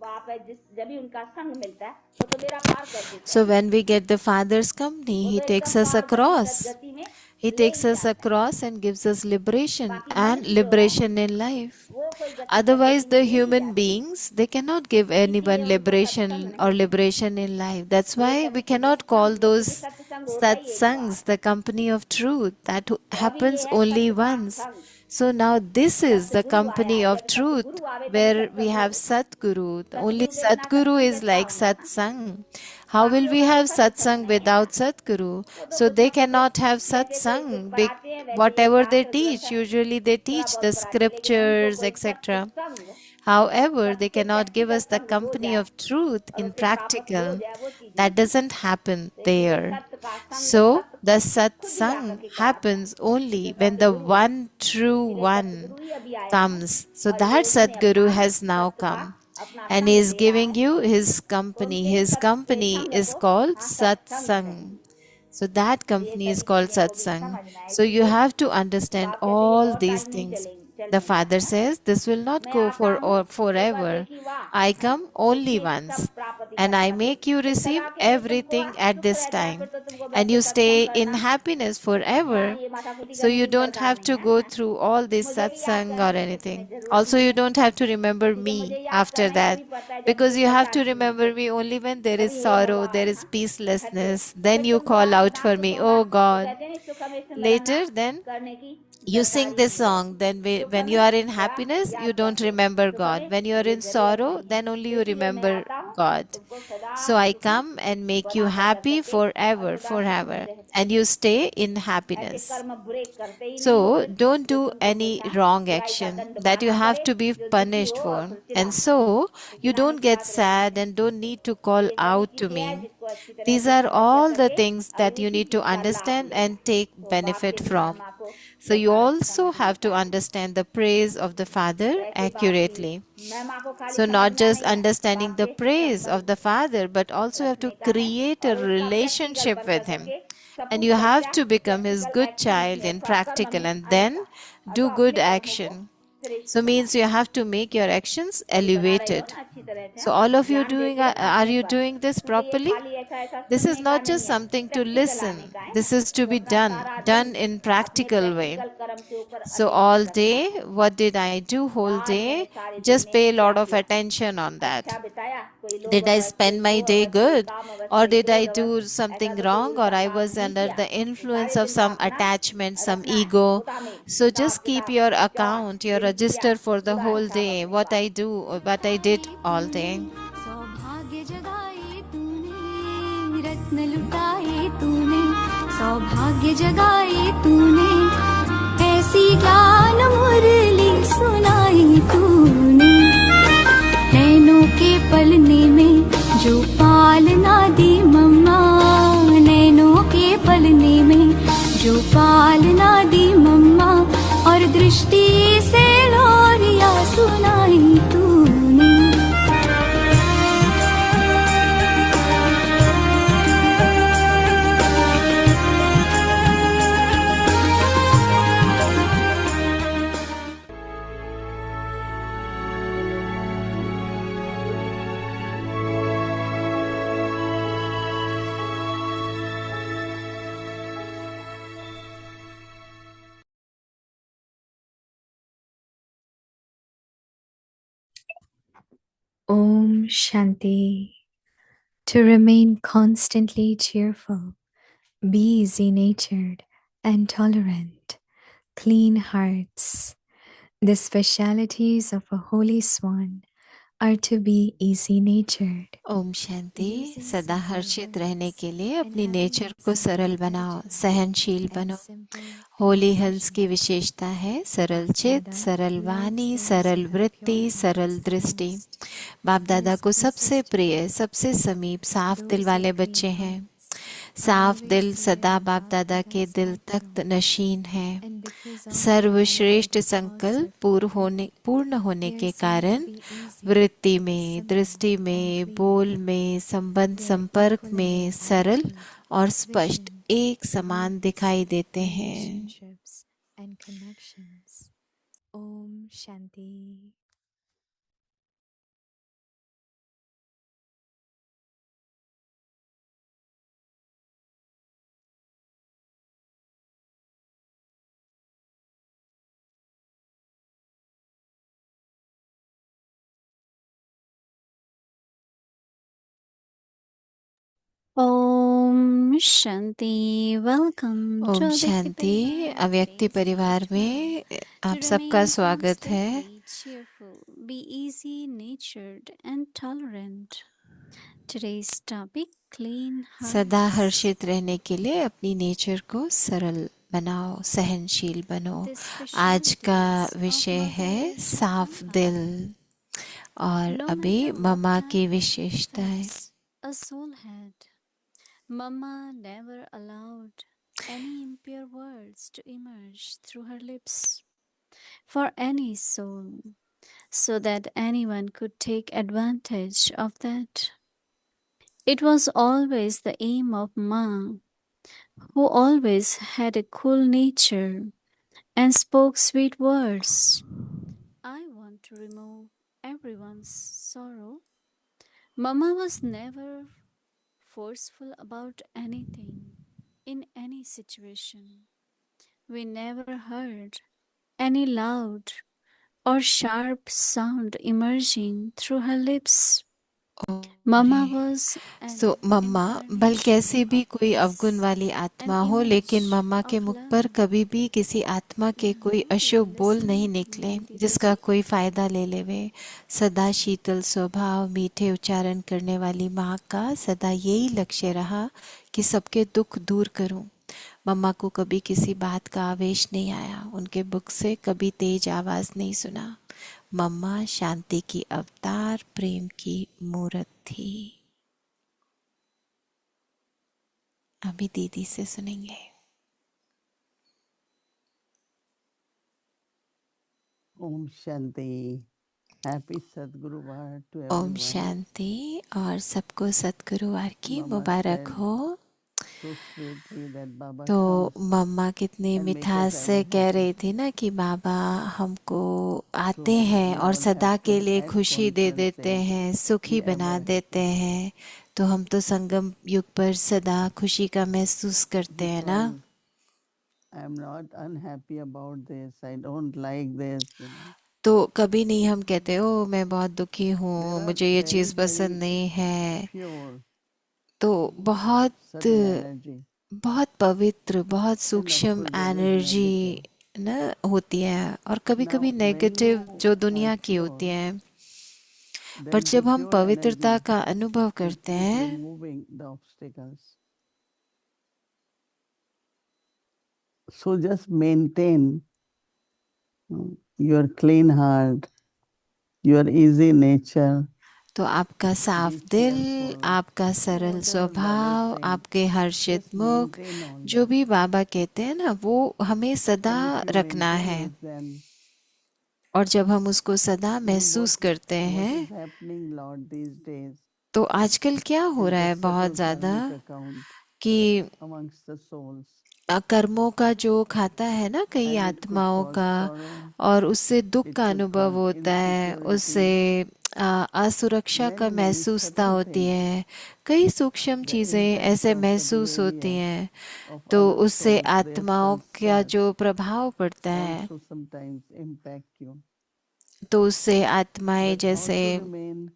D: बाप है जिस जब भी उनका संग मिलता है तो मेरा पार कर देता
B: So
D: है।
B: when we get the Father's company,
D: वो
B: He
D: तो
B: takes
D: एकदम
B: us
D: पार गति
B: across.
D: गति में
B: He
D: ले
B: takes
D: ही
B: us
D: जाता है।
B: across and gives us liberation
D: बाकी
B: and
D: मनुष्य जो है
B: liberation in life.
D: वो कोई गति
B: Otherwise,
D: प्रकृति में
B: the
D: ले ही
B: human
D: जाते हैं,
B: beings, they cannot give
D: इसीलिए
B: anyone
D: उनको सत्संग
B: liberation
D: नहीं
B: or
D: कहते।
B: liberation in life. That's
D: वो
B: why
D: कहते
B: we cannot call
D: सत्संग, क्योंकि
B: those
D: सत्संग होता ही एक बार।
B: satsangs the company of truth. That
D: तो अभी ये
B: happens
D: है
B: only
D: सत्य का
B: once.
D: संग।
B: So now this is the
D: सतगुरु आया
B: company
D: है,
B: of
D: जब
B: truth
D: सतगुरु आवे तभी
B: where we
D: सत्संग
B: have
D: हो।
B: Satguru. Only
D: सतगुरु के बिना
B: Satguru
D: सत्संग
B: is
D: कैसा
B: like
D: होगा ना?
B: satsang. How will
D: बाकियों
B: we
D: का तो
B: have
D: सत्संग
B: satsang
D: नहीं है ना,
B: without Satguru?
D: वो तो
B: So
D: कुछ
B: they
D: ना कुछ
B: cannot have
D: जैसे कोई कुछ
B: satsang.
D: पढ़ाते हैं वैसे ये
B: Whatever they
D: शास्त्र ग्रंथ
B: teach, usually they
D: थोड़ा
B: teach the
D: बहुत पढ़ाते हैं, लेकिन उनको
B: scriptures,
D: कोई
B: etc.
D: सत्संग,
B: However, they
D: सच्चे
B: cannot give
D: practical
B: us the
D: संग हो
B: company
D: जाए
B: of truth
D: और
B: in
D: उससे प्राप्त हो
B: practical.
D: जाए वो चीज
B: That
D: नहीं है।
B: doesn't happen
D: तो इसीलिए
B: there.
D: सत्य का संग
B: So, the
D: सत्य खुद ही आकर
B: satsang
D: के कराता है,
B: happens only
D: क्योंकि
B: when the
D: सतगुरु है।
B: one true
D: इसीलिए
B: one
D: सतगुरु ही अभी आया है
B: comes. So,
D: और ये
B: that
D: उन्होंने
B: Sadguru
D: अपना
B: has now
D: सत्य का
B: come
D: अपना
B: and he
D: संग
B: is
D: दे रहा
B: giving
D: है।
B: you his
D: तो
B: company.
D: उनके
B: His
D: सत्य
B: company
D: संग
B: is
D: को
B: called
D: हाँ सत्संग
B: satsang.
D: कहेंगे।
B: So that
D: तो ये
B: company is
D: सभी
B: called
D: चीजें को भी
B: satsang.
D: समझना है,
B: So you
D: इसीलिए
B: have to understand
D: बाप कहते ये
B: all
D: और
B: these
D: टाइम नहीं
B: things.
D: चलेंगी।
B: The father says, this will not go for or forever. I come only once, and I make you receive everything at this time, and you stay in happiness forever. So you don't have to go through all this satsang or anything. Also, you don't have to remember me after that, because you have to remember me only when there is sorrow, there is peacelessness. Then you call out for me, oh God. Later, then you sing this song. Then when you are in happiness, you don't remember God. When you are in sorrow, then only you remember God. So I come and make you happy forever, forever, and you stay in happiness. So don't do any wrong action that you have to be punished for. And so you don't get sad and don't need to call out to me. These are all the things that you need to understand and take benefit from. So you also have to understand the praise of the Father accurately. So not just understanding the praise of the Father, but also have to create a relationship with Him. And you have to become His good child in practical, and then do good action. So means you have to make your actions elevated. So all of you doing, are you doing this properly? This is not just something to listen. This is to be done in practical way. So all day, what did I do whole day? Just pay a lot of attention on that. Did I spend my day good, or did I do something wrong, or I was under the influence of some attachment, some ego? So just keep your account, your register for the whole day, what I do, what I did all day.
C: सौभाग्य जगाए तूने रत्न लुटाए तूने सौभाग्य जगाए तूने ऐसी ज्ञान मुरली सुनाई तूने नैनों के पलने में जो पालना दी मम्मा नैनों के पलने में जो पालना दी मम्मा और दृष्टि से लोरिया सुनाई तूने
E: Om Shanti. To remain constantly cheerful, be easy-natured and tolerant, clean hearts. The specialities of a holy swan are to be easy-natured.
B: Om Shanti. सदा हर्षित रहने के लिए अपनी नेचर को सरल बनाओ, सहनशील बनो। होली हंस की विशेषता है सरल चित, सरल वाणी, सरल वृत्ति, सरल दृष्टि। बाप दादा को सबसे प्रिय, सबसे समीप, साफ दिल वाले बच्चे हैं। साफ दिल सदा बाप दादा के दिल तक नशीन है। सर्वश्रेष्ठ संकल्प पूर्ण होने के कारण वृत्ति में, दृष्टि में, बोल में, संबंध संपर्क में सरल और स्पष्ट एक समान दिखाई देते हैं।
E: Om Shanti.
F: Om Shanti welcome
B: Om Shanti. अव्यक्ति परिवार में आप सबका स्वागत है।
F: Be easy नेचर्ड and tolerant today's topic clean
B: सदा हर्षित रहने के लिए अपनी नेचर को सरल बनाओ, सहनशील बनो। आज का विषय है साफ दिल, और अभी मम्मा की विशेषताएं।
F: A soul had. Mama never allowed any impure words to emerge through her lips for any soul, so that anyone could take advantage of that. It was always the aim of Ma, who always had a cool nature and spoke sweet words. I want to remove everyone's sorrow. Mama was never forceful about anything in any situation. We never heard any loud or sharp sound emerging through her lips. Mama was
B: so
F: an
B: मम्मा भल कैसी
F: incarnation
B: भी
F: of
B: कोई अवगुण
F: peace,
B: वाली
F: an
B: आत्मा हो, लेकिन
F: image
B: मम्मा के
F: of
B: मुख पर
F: love.
B: कभी भी किसी आत्मा के कोई
F: यहाँ we are
B: अशुभ बोल नहीं
F: listening to
B: निकले
F: Nidita
B: जिसका
F: ji.
B: कोई फायदा ले लेवे। सदा शीतल स्वभाव, मीठे उच्चारण करने वाली माँ का सदा यही लक्ष्य रहा कि सबके दुख दूर करूं। मम्मा को कभी किसी बात का आवेश नहीं आया, उनके मुख से कभी तेज आवाज नहीं सुना। मम्मा शांति की अवतार, प्रेम की मूर्त थी। अभी दीदी से सुनेंगे।
A: Om Shanti. Happy Sadguruvar to
B: Om
A: everyone.
B: शांति और सबको सतगुरुवार की
A: Mama
B: मुबारक
A: said
B: हो।
A: so sweetly that Baba
B: तो
A: comes
B: मम्मा कितनी
A: and make
B: मिठास
A: us
B: से
A: ever
B: कह
A: happy.
B: रही थी ना कि बाबा हमको आते
A: So
B: हैं
A: we
B: और
A: all
B: सदा
A: have
B: के
A: to
B: लिए
A: act
B: खुशी दे
A: conscious
B: देते
A: and
B: हैं, सुखी
A: be
B: बना
A: ever
B: देते
A: happy.
B: हैं। तो हम तो संगम युग पर सदा खुशी का महसूस करते हैं ना।
A: Because I am not unhappy about this. I don't like this.
B: तो कभी नहीं हम कहते ओ मैं बहुत दुखी
A: There
B: हूँ,
A: are
B: मुझे ये
A: very,
B: चीज़ पसंद
A: very
B: नहीं है।
A: pure,
B: तो बहुत
A: subtle energy.
B: बहुत पवित्र, बहुत
A: And of
B: सूक्ष्म
A: course there is
B: energy
A: negative.
B: न होती है और कभी
A: Now
B: कभी
A: when
B: नेगेटिव
A: you
B: जो
A: are
B: दुनिया की होती
A: pure,
B: है। पर
A: then
B: जब
A: the
B: हम
A: pure
B: पवित्रता
A: energy
B: का अनुभव
A: will
B: करते
A: keep
B: हैं
A: removing the obstacles. So just maintain your clean heart, your easy nature.
B: तो आपका साफ
A: Be
B: दिल,
A: cheerful.
B: आपका सरल
A: Whatever Baba is
B: स्वभाव,
A: saying,
B: आपके हर्षित
A: just
B: मुख,
A: maintain all
B: जो
A: that.
B: भी बाबा कहते हैं ना वो हमें सदा
A: And if you
B: रखना
A: maintain
B: है।
A: it, then
B: और जब हम उसको सदा
A: see
B: महसूस करते
A: what
B: हैं।
A: is happening, Lord, these days
B: तो आजकल क्या हो
A: is
B: रहा
A: the
B: है बहुत
A: subtle
B: ज़्यादा
A: karmic account
B: कि
A: amongst the souls.
B: कर्मों का जो खाता है ना कई
A: And it could
B: आत्माओं
A: cause
B: का,
A: sorrow,
B: और उससे दुख
A: it
B: का
A: could
B: अनुभव
A: cause
B: होता है, उससे
A: insecurity,
B: असुरक्षा का
A: many, many
B: महसूसता
A: subtle
B: होती
A: things.
B: है। कई सूक्ष्म
A: The
B: चीज़ें
A: impact
B: ऐसे
A: of the
B: महसूस होती
A: behavior
B: हैं।
A: of
B: तो
A: other
B: उससे
A: souls, their
B: आत्माओं का
A: sanskar,
B: जो प्रभाव पड़ता है,
A: also sometimes impact you.
B: तो उससे आत्माएं
A: But how
B: जैसे
A: to remain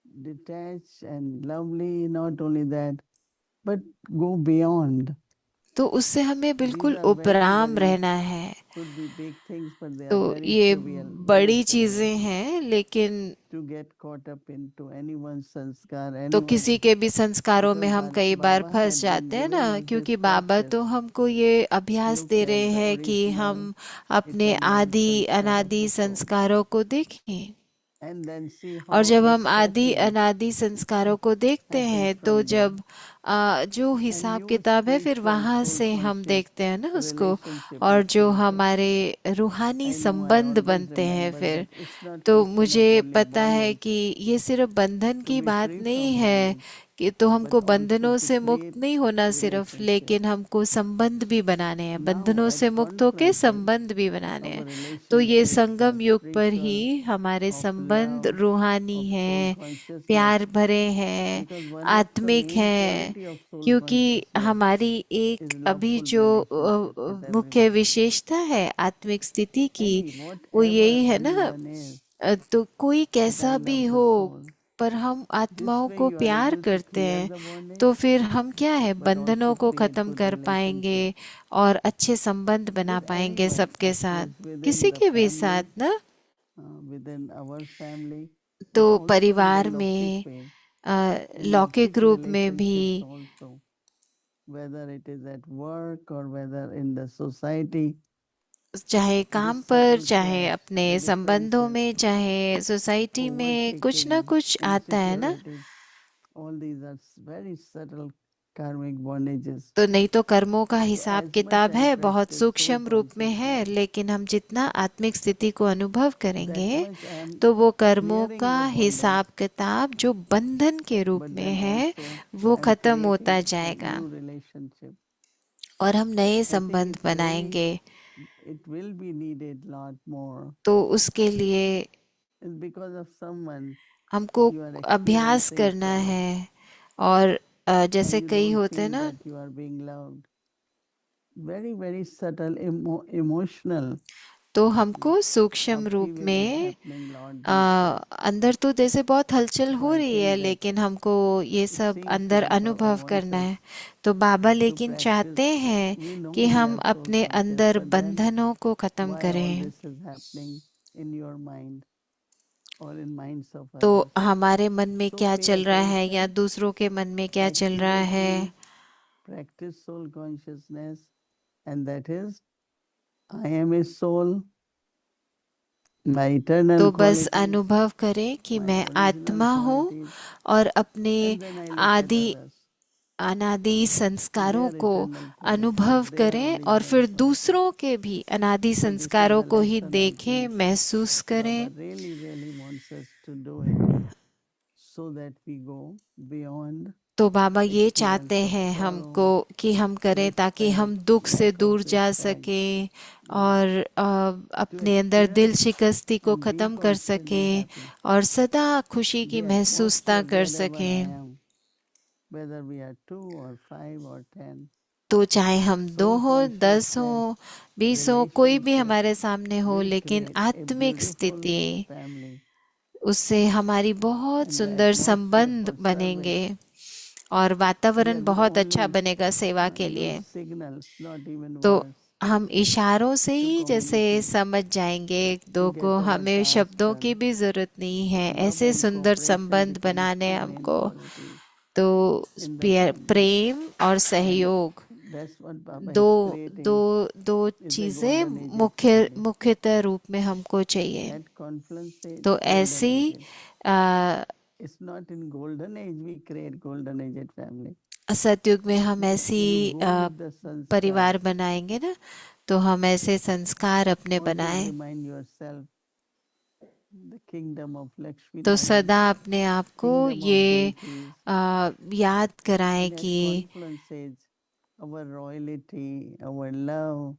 A: detached and lovely, not only that, but go beyond.
B: तो उससे हमें
A: These
B: बिल्कुल
A: are very,
B: उपराम
A: very,
B: रहना है।
A: could be big things, but they are
B: तो
A: very
B: ये
A: trivial, very
B: बड़ी
A: trivial.
B: चीज़ें हैं, लेकिन
A: To get caught up into anyone's sanskar,
B: तो
A: anyone,
B: किसी के भी संस्कारों में
A: because
B: हम कई बार
A: Baba
B: फंस
A: had been
B: जाते हैं
A: giving
B: ना,
A: us this
B: क्योंकि बाबा
A: practice.
B: तो हमको ये अभ्यास
A: Look
B: दे
A: at
B: रहे
A: the
B: हैं कि
A: original
B: हम अपने
A: eternal
B: आदि
A: sanskar of
B: अनादि
A: the soul,
B: संस्कारों को देखें।
A: and then see
B: और
A: how
B: जब हम आदि
A: exactly
B: अनादि संस्कारों को देखते
A: happens
B: हैं तो
A: from there.
B: जब जो
A: And
B: हिसाब
A: you
B: किताब है फिर
A: spiritual
B: वहाँ
A: soul
B: से हम
A: conscious
B: देखते हैं ना उसको,
A: relationship
B: और
A: with
B: जो
A: spiritual.
B: हमारे रूहानी
A: I know, I
B: संबंध
A: always
B: बनते हैं
A: remember
B: फिर।
A: that it's not
B: तो
A: question of
B: मुझे
A: only
B: पता है
A: bondage
B: कि ये सिर्फ बंधन
A: to
B: की
A: be
B: बात
A: free
B: नहीं
A: from
B: है
A: bondage,
B: कि तो
A: but
B: हमको
A: also
B: बंधनों
A: to
B: से मुक्त
A: create
B: नहीं होना सिर्फ,
A: relationship.
B: लेकिन हमको संबंध भी बनाने हैं,
A: Now
B: बंधनों
A: at
B: से मुक्त होके
A: conferences,
B: संबंध भी बनाने
A: our
B: हैं। तो ये
A: relationships are
B: संगम युग पर ही
A: spiritual,
B: हमारे
A: of
B: संबंध
A: love,
B: रूहानी
A: of soul
B: हैं,
A: consciousness,
B: प्यार भरे हैं,
A: because one of the
B: आत्मिक
A: main
B: हैं।
A: quality of soul
B: क्योंकि
A: consciousness
B: हमारी
A: is
B: एक अभी
A: loveful
B: जो
A: relationship with
B: मुख्य
A: everyone.
B: विशेषता है आत्मिक स्थिति की,
A: Any,
B: वो
A: whatever
B: यही है ना।
A: anyone is,
B: तो कोई
A: that I
B: कैसा भी
A: love the
B: हो,
A: soul.
B: पर हम
A: This
B: आत्माओं
A: way
B: को
A: you are
B: प्यार
A: able to
B: करते
A: clear
B: हैं,
A: the bondage,
B: तो फिर हम क्या है
A: but
B: बंधनों
A: also
B: को
A: create
B: खत्म
A: good
B: कर
A: relationship
B: पाएंगे और अच्छे संबंध बना
A: with
B: पाएंगे
A: anyone
B: सबके साथ,
A: who is within
B: किसी
A: the
B: के भी साथ
A: family,
B: ना।
A: within our family,
B: तो
A: but also in the
B: परिवार
A: Lokik
B: में
A: way, in
B: लौकिक
A: Lokik
B: रूप में
A: relationships
B: भी,
A: also, whether it is at work or whether in the society,
B: चाहे काम
A: this
B: पर,
A: subtle
B: चाहे
A: clash,
B: अपने
A: the
B: संबंधों
A: differences,
B: में, चाहे सोसाइटी में, कुछ ना
A: overtaking,
B: कुछ आता है ना।
A: insecurities, all these are very subtle karmic bondages.
B: तो नहीं तो कर्मों का
A: So
B: हिसाब
A: as much
B: किताब
A: I
B: है, बहुत
A: practice soul
B: सूक्ष्म रूप में है,
A: consciousness,
B: लेकिन हम जितना आत्मिक स्थिति को अनुभव
A: that
B: करेंगे
A: much I am
B: तो वो कर्मों
A: clearing
B: का
A: the bondage,
B: हिसाब किताब जो बंधन के रूप
A: but
B: में
A: then
B: है
A: also
B: वो
A: I am
B: खत्म होता
A: creating a
B: जाएगा
A: new relationship.
B: और हम नए
A: I think
B: संबंध
A: it's very
B: बनाएंगे।
A: it will be needed lot more.
B: तो उसके लिए
A: It's because of someone
B: हमको
A: you are
B: अभ्यास
A: experiencing
B: करना
A: so,
B: है। और
A: and
B: जैसे
A: you
B: कई
A: don't
B: होते हैं
A: feel
B: ना,
A: that you are being loved. Very, very subtle, emotional.
B: तो हमको सूक्ष्म रूप
A: Upheaval is
B: में
A: happening lot these days.
B: अंदर तो जैसे बहुत हलचल
A: So
B: हो
A: I
B: रही है,
A: think that
B: लेकिन हमको ये
A: it
B: सब
A: seems
B: अंदर
A: like Baba
B: अनुभव
A: wants
B: करना
A: us
B: है। तो बाबा
A: to
B: लेकिन
A: practice.
B: चाहते हैं
A: We know
B: कि
A: we
B: हम
A: are soul
B: अपने
A: conscious,
B: अंदर
A: but then
B: बंधनों को खत्म
A: why all
B: करें।
A: this is happening in your mind or in minds of
B: तो
A: others?
B: हमारे मन में
A: So
B: क्या
A: pay
B: चल रहा है या
A: attention,
B: दूसरों के मन में क्या चल रहा है,
A: accurately practice soul consciousness, and that is, I am a soul, my eternal
B: तो बस
A: qualities,
B: अनुभव करें कि
A: my
B: मैं
A: original
B: आत्मा हूँ
A: qualities,
B: और अपने
A: and then I look at
B: आदि
A: others.
B: अनादि संस्कारों
A: Their
B: को
A: eternal
B: अनुभव
A: qualities, their
B: करें और
A: original
B: फिर
A: qualities.
B: दूसरों के भी अनादि
A: So this is
B: संस्कारों
A: the
B: को ही
A: lesson I
B: देखें,
A: think
B: महसूस करें।
A: Baba really, really wants us to do it so that we go beyond
B: तो बाबा ये
A: experience
B: चाहते
A: of
B: हैं
A: sorrow,
B: हमको कि हम करें ताकि हम
A: respect,
B: दुख से
A: lack
B: दूर
A: of
B: जा
A: respect,
B: सकें और
A: to
B: अपने अंदर दिल
A: experience
B: शिकस्ती को
A: and be
B: ख़त्म कर
A: constantly
B: सकें
A: happy.
B: और सदा खुशी की
A: The
B: महसूसता
A: atmosphere
B: कर
A: wherever I
B: सकें।
A: am, whether we are 2 or 5 or 10,
B: तो चाहे हम 2
A: soul
B: हो, 10 हो,
A: consciousness,
B: 20 हो, कोई भी
A: relationship
B: हमारे सामने हो,
A: will
B: लेकिन
A: create a
B: आत्मिक
A: beautiful
B: स्थिति,
A: family,
B: उससे हमारी बहुत
A: and the
B: सुंदर
A: atmosphere
B: संबंध
A: for
B: बनेंगे
A: service,
B: और
A: where
B: वातावरण
A: we
B: बहुत अच्छा
A: only
B: बनेगा सेवा के लिए।
A: use signals, not even
B: तो
A: words,
B: हम इशारों से
A: to
B: ही जैसे
A: communicate,
B: समझ जाएंगे एक दो
A: to
B: को,
A: get our
B: हमें
A: tasks
B: शब्दों की
A: done.
B: भी जरूरत नहीं है।
A: Love
B: ऐसे
A: and
B: सुंदर
A: cooperation
B: संबंध
A: becomes
B: बनाने
A: two main
B: हमको।
A: qualities
B: तो
A: in the family.
B: प्रेम और
A: And
B: सहयोग,
A: that's what Baba
B: दो
A: is
B: दो
A: creating
B: दो
A: is the
B: चीजें
A: golden age family.
B: मुख्यतः रूप में हमको चाहिए।
A: That confluence age,
B: तो
A: golden
B: ऐसी
A: age.
B: Uh,
A: It's not in golden age we create golden age family.
B: सतयुग में हम ऐसी
A: You go with the sanskar.
B: परिवार बनाएंगे ना, तो हम ऐसे संस्कार अपने
A: Always
B: बनाएं।
A: remind yourself the kingdom of Lakshmi
B: तो
A: Narayan,
B: सदा अपने आप को
A: kingdom of
B: ये
A: deities.
B: याद कराएं
A: And at
B: कि
A: confluence age, our royalty, our love,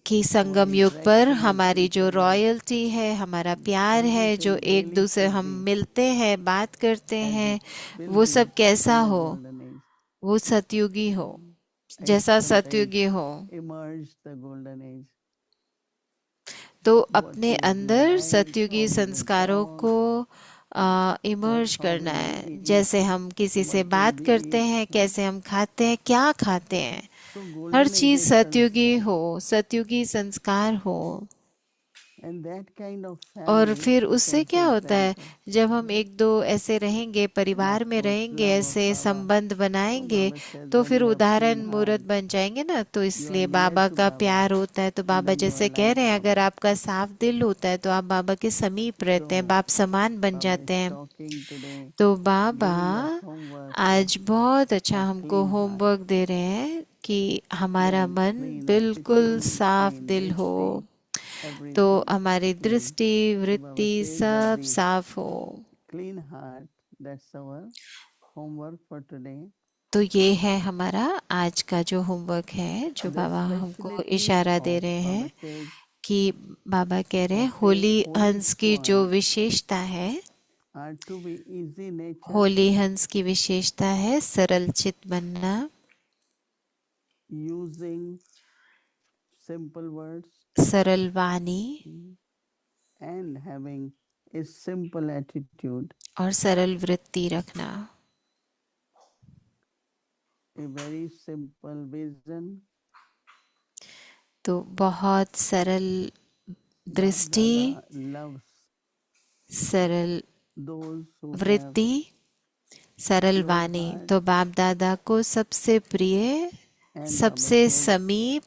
A: our
B: संगम युग पर
A: interaction with
B: हमारी
A: each
B: जो
A: other,
B: रॉयल्टी है, हमारा प्यार है, जो
A: everything
B: एक
A: really
B: दूसरे
A: should
B: हम
A: be
B: मिलते हैं, बात करते
A: as
B: हैं,
A: it will
B: वो
A: be
B: सब कैसा
A: in the
B: हो,
A: golden age.
B: वो सतयुगी हो,
A: And
B: जैसा
A: sometimes
B: सतयुगी हो।
A: emerge the golden age.
B: तो
A: What
B: अपने
A: is the
B: अंदर
A: right,
B: सतयुगी
A: how do we
B: संस्कारों
A: talk,
B: को
A: what,
B: इमर्ज
A: how
B: करना
A: will we
B: है।
A: eat,
B: जैसे हम किसी से
A: what will
B: बात
A: we
B: करते
A: eat.
B: हैं, कैसे हम खाते हैं, क्या खाते हैं,
A: So
B: हर
A: golden
B: चीज
A: age
B: सतयुगी
A: sanskar.
B: हो, सतयुगी संस्कार हो।
A: And that kind of
B: और
A: family
B: फिर
A: we
B: उससे
A: can
B: क्या
A: say
B: होता है,
A: example.
B: जब हम एक दो ऐसे रहेंगे, परिवार में
A: Of course,
B: रहेंगे,
A: love of
B: ऐसे
A: Baba.
B: संबंध
A: So
B: बनाएंगे,
A: Baba says
B: तो
A: when
B: फिर
A: you have clean
B: उदाहरण मूर्त
A: heart,
B: बन जाएंगे ना। तो
A: you are
B: इसलिए
A: near
B: बाबा
A: to
B: का
A: Baba,
B: प्यार होता है। तो
A: and
B: बाबा
A: then you
B: जैसे
A: are
B: कह
A: like
B: रहे हैं,
A: Baba.
B: अगर आपका साफ दिल होता है तो आप बाबा के समीप रहते हैं,
A: So
B: बाप समान बन
A: Baba
B: जाते
A: is
B: हैं।
A: talking today,
B: तो बाबा
A: giving us homework
B: आज बहुत अच्छा
A: of
B: हमको
A: clean heart.
B: होमवर्क दे रहे हैं कि हमारा
A: Very
B: मन
A: clean
B: बिल्कुल
A: attitude,
B: साफ
A: clean
B: दिल हो,
A: drisти,
B: तो
A: everything
B: हमारी
A: clean.
B: दृष्टि
A: So Baba
B: वृत्ति
A: says that
B: सब
A: the
B: साफ हो।
A: clean heart, that's our homework for today.
B: तो ये है हमारा आज का जो होमवर्क है, जो
A: The
B: बाबा हमको
A: speciality
B: इशारा दे
A: of
B: रहे हैं
A: Baba says
B: कि बाबा कह रहे हैं
A: of a
B: होली
A: holy
B: हंस की जो
A: soil
B: विशेषता है,
A: are to be easy nature,
B: Holi हंस की विशेषता है सरल चित बनना,
A: using simple words,
B: सरल वाणी
A: and having a simple attitude.
B: और सरल वृत्ति रखना।
A: A very simple vision.
B: तो बहुत सरल दृष्टि,
A: Baba loves
B: सरल
A: those who have
B: वृत्ति, सरल
A: pure
B: वाणी।
A: heart,
B: तो बाप दादा को सबसे प्रिय,
A: and Baba
B: सबसे
A: says
B: समीप,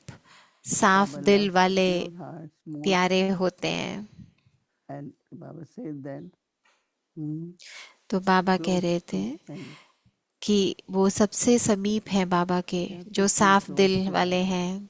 B: साफ
A: Baba
B: दिल
A: loves
B: वाले
A: pure hearts most,
B: प्यारे होते हैं।
A: and Baba says that hmm,
B: तो बाबा कह
A: close
B: रहे
A: to
B: थे
A: him.
B: कि वो सबसे समीप हैं बाबा के,
A: Have to
B: जो
A: stay
B: साफ
A: close
B: दिल
A: to
B: वाले
A: Baba.
B: हैं,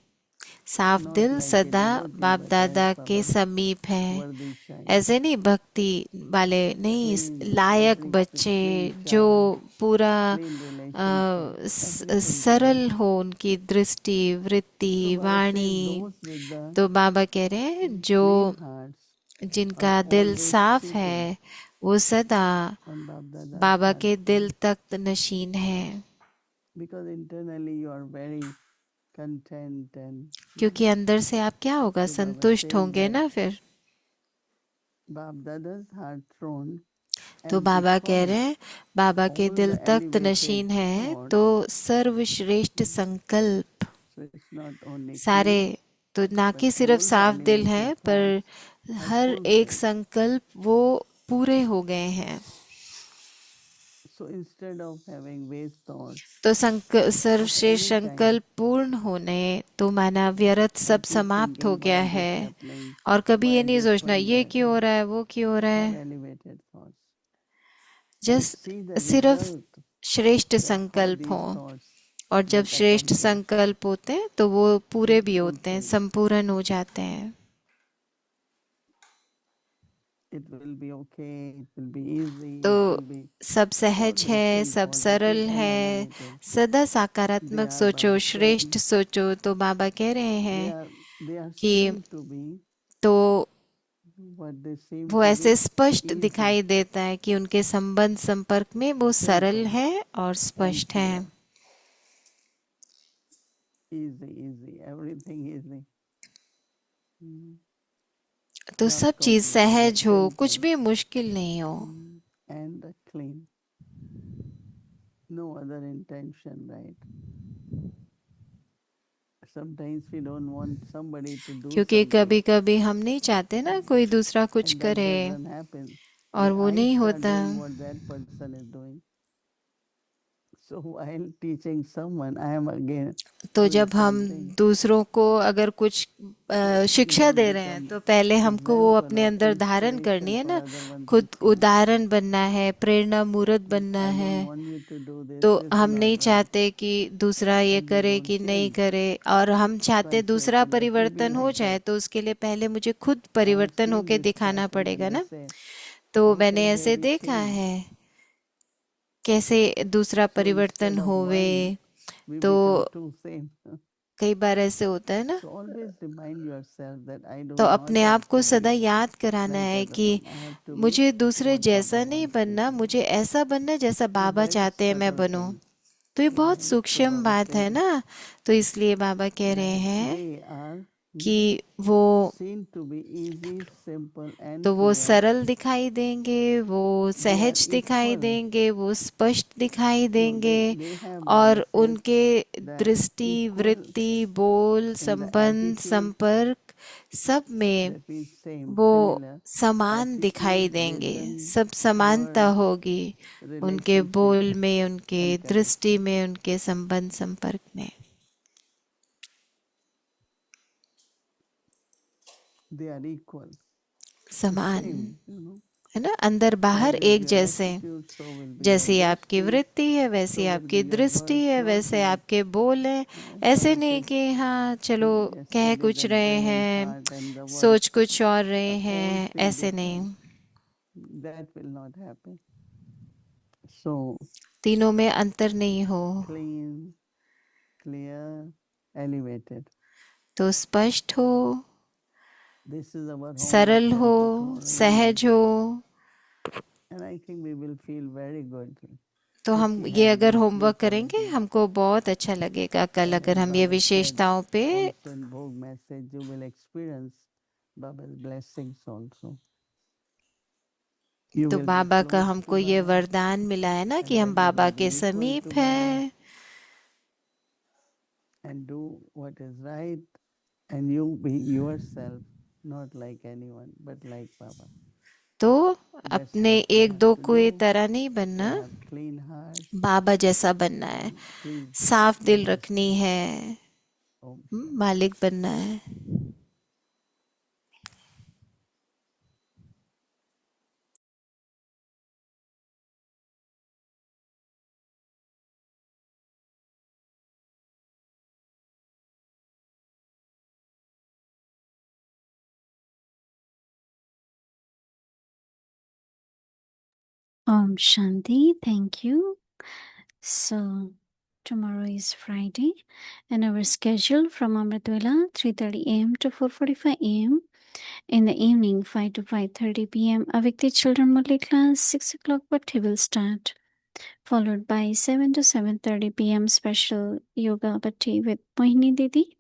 B: साफ
A: not
B: दिल
A: like a
B: सदा
A: devotee,
B: बाप
A: but
B: दादा
A: as
B: के
A: our
B: समीप है।
A: worthy child.
B: ऐसे नहीं भक्ति वाले नहीं,
A: Clean,
B: लायक
A: every
B: बच्चे
A: clean
B: जो
A: child,
B: पूरा
A: clean relationship, everything
B: सरल
A: clean.
B: हो उनकी दृष्टि, वृत्ति,
A: So Baba says
B: Vani.
A: those with the
B: तो बाबा कह रहे हैं जो
A: clean hearts
B: जिनका
A: are
B: दिल
A: always
B: साफ
A: seated
B: है वो सदा
A: on Bap Dada's
B: Baba
A: heart.
B: के दिल तक नशीन है,
A: Because internally you are very content and
B: क्योंकि अंदर से आप क्या होगा,
A: so Baba
B: संतुष्ट
A: says
B: होंगे
A: that
B: ना फिर।
A: Bap Dada's heart throne,
B: तो
A: and
B: बाबा कह रहे
A: because
B: हैं बाबा के
A: all
B: दिल
A: the
B: तख्त
A: elevated
B: नशीन है,
A: thoughts,
B: तो सर्वश्रेष्ठ संकल्प
A: so it's not only
B: सारे,
A: clean,
B: तो ना
A: but
B: कि सिर्फ
A: all the
B: साफ दिल
A: elevated
B: है पर
A: thoughts are
B: हर एक
A: fulfilled.
B: संकल्प वो पूरे हो गए हैं।
A: So instead of having waste thoughts
B: तो
A: of
B: सर्वश्रेष्ठ
A: any kind,
B: संकल्प पूर्ण होने तो माना व्यर्थ सब
A: and keep
B: समाप्त हो
A: thinking
B: गया
A: why this
B: है,
A: happening,
B: और कभी ये
A: why
B: नहीं
A: this,
B: सोचना
A: why
B: ये
A: that,
B: क्यों हो रहा है, वो क्यों हो रहा
A: are
B: है।
A: elevated thoughts. And
B: just
A: see the
B: सिर्फ
A: result
B: श्रेष्ठ
A: that how
B: संकल्प हो,
A: these thoughts
B: और जब
A: get
B: श्रेष्ठ
A: accomplished,
B: संकल्प होते हैं तो वो पूरे
A: get
B: भी होते हैं,
A: fulfilled.
B: संपूर्ण हो जाते हैं।
A: It will be okay, it will be easy,
B: तो
A: it will be
B: सब सहज
A: always
B: है,
A: think
B: सब सरल
A: positive and
B: है,
A: elevated.
B: सदा
A: They
B: सकारात्मक
A: are
B: सोचो,
A: Baba's
B: श्रेष्ठ
A: friends.
B: सोचो। तो बाबा कह रहे
A: They
B: हैं
A: are they are
B: कि
A: seen to be
B: तो
A: what they seem
B: वो
A: to
B: ऐसे
A: be
B: स्पष्ट
A: easy,
B: दिखाई देता है कि उनके संबंध संपर्क में वो सरल
A: simple
B: है और
A: and
B: स्पष्ट है।
A: clear. Easy, everything easy. Mm.
B: तो
A: Not
B: सब चीज
A: complicated,
B: सहज हो, कुछ
A: simple
B: भी मुश्किल नहीं हो।
A: and clean. No other intention, right? Sometimes we don't want somebody to do
B: क्योंकि
A: something,
B: कभी कभी हम नहीं चाहते ना कोई दूसरा कुछ
A: and that
B: करे,
A: doesn't happen.
B: और
A: But
B: वो
A: I
B: नहीं
A: start
B: होता।
A: doing what that person is doing. So while teaching someone, I am again
B: तो
A: doing
B: जब हम
A: same thing.
B: दूसरों को अगर कुछ शिक्षा
A: Don't
B: दे रहे हैं
A: become
B: तो पहले हमको वो
A: example
B: अपने
A: or
B: अंदर धारण करनी
A: inspiration
B: है
A: for
B: ना,
A: other one
B: खुद
A: teaching.
B: उदाहरण बनना है, प्रेरणा मूर्त बनना
A: I
B: है।
A: don't want you to do this.
B: तो
A: This is
B: हम
A: not
B: नहीं
A: right.
B: चाहते कि दूसरा ये
A: And you
B: करे
A: don't
B: कि नहीं
A: change.
B: करे, और हम
A: So
B: चाहते
A: I say,
B: दूसरा
A: okay, let me be
B: परिवर्तन हो
A: like
B: जाए,
A: that.
B: तो उसके लिए पहले मुझे खुद
A: I have
B: परिवर्तन
A: seen
B: होके
A: this
B: दिखाना
A: happen,
B: पड़ेगा
A: and I
B: ना।
A: say,
B: तो
A: how
B: मैंने
A: can there
B: ऐसे
A: be
B: देखा
A: change?
B: है कैसे दूसरा
A: So
B: परिवर्तन
A: instead of
B: होवे।
A: one, we
B: तो
A: become two same.
B: कई बार ऐसे होता है ना,
A: So always remind yourself that I do
B: तो
A: not
B: अपने
A: have
B: आप को
A: to
B: सदा
A: be
B: याद कराना
A: like
B: है
A: other
B: कि
A: one. I have to be
B: मुझे दूसरे
A: what
B: जैसा
A: Baba
B: नहीं
A: wants me
B: बनना,
A: to be.
B: मुझे ऐसा बनना है जैसा
A: So
B: बाबा
A: very
B: चाहते हैं मैं
A: subtle
B: बनूं।
A: thing,
B: तो ये बहुत
A: right? So
B: सूक्ष्म
A: Baba
B: बात है
A: says
B: ना। तो इसलिए बाबा कह रहे
A: that
B: हैं
A: they are
B: कि वो
A: seen to be easy, simple, and
B: तो वो
A: clear.
B: सरल दिखाई देंगे, वो
A: They are
B: सहज दिखाई
A: equal.
B: देंगे, वो स्पष्ट दिखाई
A: So
B: देंगे,
A: they have,
B: और
A: Baba says,
B: उनके
A: that
B: दृष्टि,
A: equal
B: वृत्ति, बोल,
A: in the
B: संबंध,
A: attitude,
B: संपर्क सब में
A: that means same,
B: वो
A: similar.
B: समान दिखाई
A: Attitude,
B: देंगे,
A: vision,
B: सब समानता
A: words,
B: होगी उनके
A: relationship,
B: बोल में, उनके
A: and
B: दृष्टि
A: connection.
B: में, उनके संबंध संपर्क में।
A: They are equal. So
B: समान
A: same.
B: है ना, अंदर बाहर
A: How is
B: एक
A: your
B: जैसे।
A: attitude, so will be your
B: जैसी आपकी
A: drishti,
B: वृत्ति है वैसी
A: so will
B: आपकी
A: be your
B: दृष्टि
A: words.
B: है,
A: Not
B: वैसे
A: like
B: आपके बोल हैं। ऐसे
A: Baba
B: नहीं
A: says,
B: कि हाँ चलो कह
A: yesterday
B: कुछ
A: the
B: रहे
A: brilliant
B: हैं,
A: heart and the words
B: सोच कुछ और रहे
A: are all
B: हैं,
A: feel
B: ऐसे नहीं।
A: different. That will not happen. So
B: तीनों में अंतर नहीं हो,
A: clean, clear, elevated.
B: तो स्पष्ट हो,
A: This is our homework
B: सरल हो,
A: for tomorrow
B: सहज
A: evening.
B: हो।
A: And I think we will feel very good
B: तो
A: if
B: हम
A: we
B: ये
A: have
B: अगर
A: these three
B: होमवर्क करेंगे
A: qualities.
B: हमको बहुत अच्छा लगेगा कल,
A: And
B: अगर
A: as
B: हम ये
A: Baba said,
B: विशेषताओं पे।
A: also in Bhog message, you will experience Baba's blessings also. You
B: तो
A: will be
B: बाबा का
A: close to
B: हमको ये
A: Baba,
B: वरदान मिला है ना
A: and
B: कि हम
A: then you
B: बाबा
A: will
B: के
A: be equal to
B: समीप
A: Baba
B: हैं,
A: and do what is right, and you be yourself, not like anyone, but like Baba.
B: तो
A: That's
B: अपने
A: what we
B: एक
A: have
B: दो
A: to
B: को ये
A: do.
B: तरह नहीं
A: So
B: बनना,
A: have clean hearts.
B: बाबा जैसा बनना है,
A: Please
B: साफ दिल
A: let us
B: रखनी है,
A: Om
B: मालिक बनना है।
F: Om Shanti. Thank you. So, tomorrow is Friday, and our schedule from Amritwala 3:30 a.m. to 4:45 a.m. In the evening, 5 to 5:30 p.m. Avikti Children Murli class, 6 o'clock Bhakti will start, followed by 7 to 7:30 p.m. special yoga Bhakti with Mohini Didi,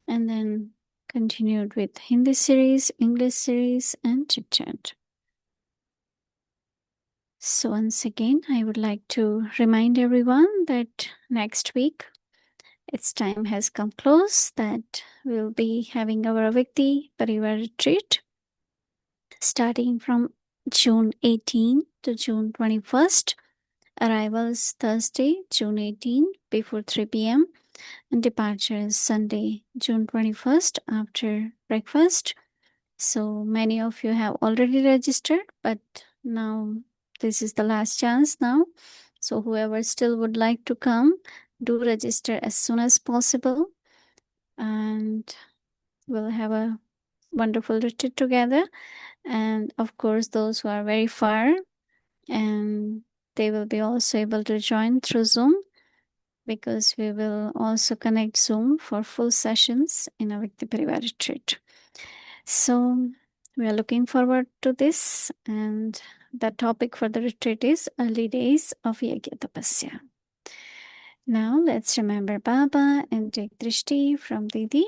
F: and then continued with Hindi series, English series, and chit chat. So, once again, I would like to remind everyone that next week its time has come close, that we'll be having our Avikti Parivar retreat starting from June 18 to June 21st. Arrivals Thursday, June 18 before 3 p.m. and departure is Sunday, June 21st after breakfast. So many of you have already registered, but now this is the last chance now. So whoever still would like to come, do register as soon as possible, and we'll have a wonderful retreat together. And of course, those who are very far, and they will be also able to join through Zoom, because we will also connect Zoom for full sessions in a Vikti Parivar retreat. So we are looking forward to this, and the topic for the retreat is early days of Yajna Tapasya. Now let's remember Baba and take Drishti from Didi.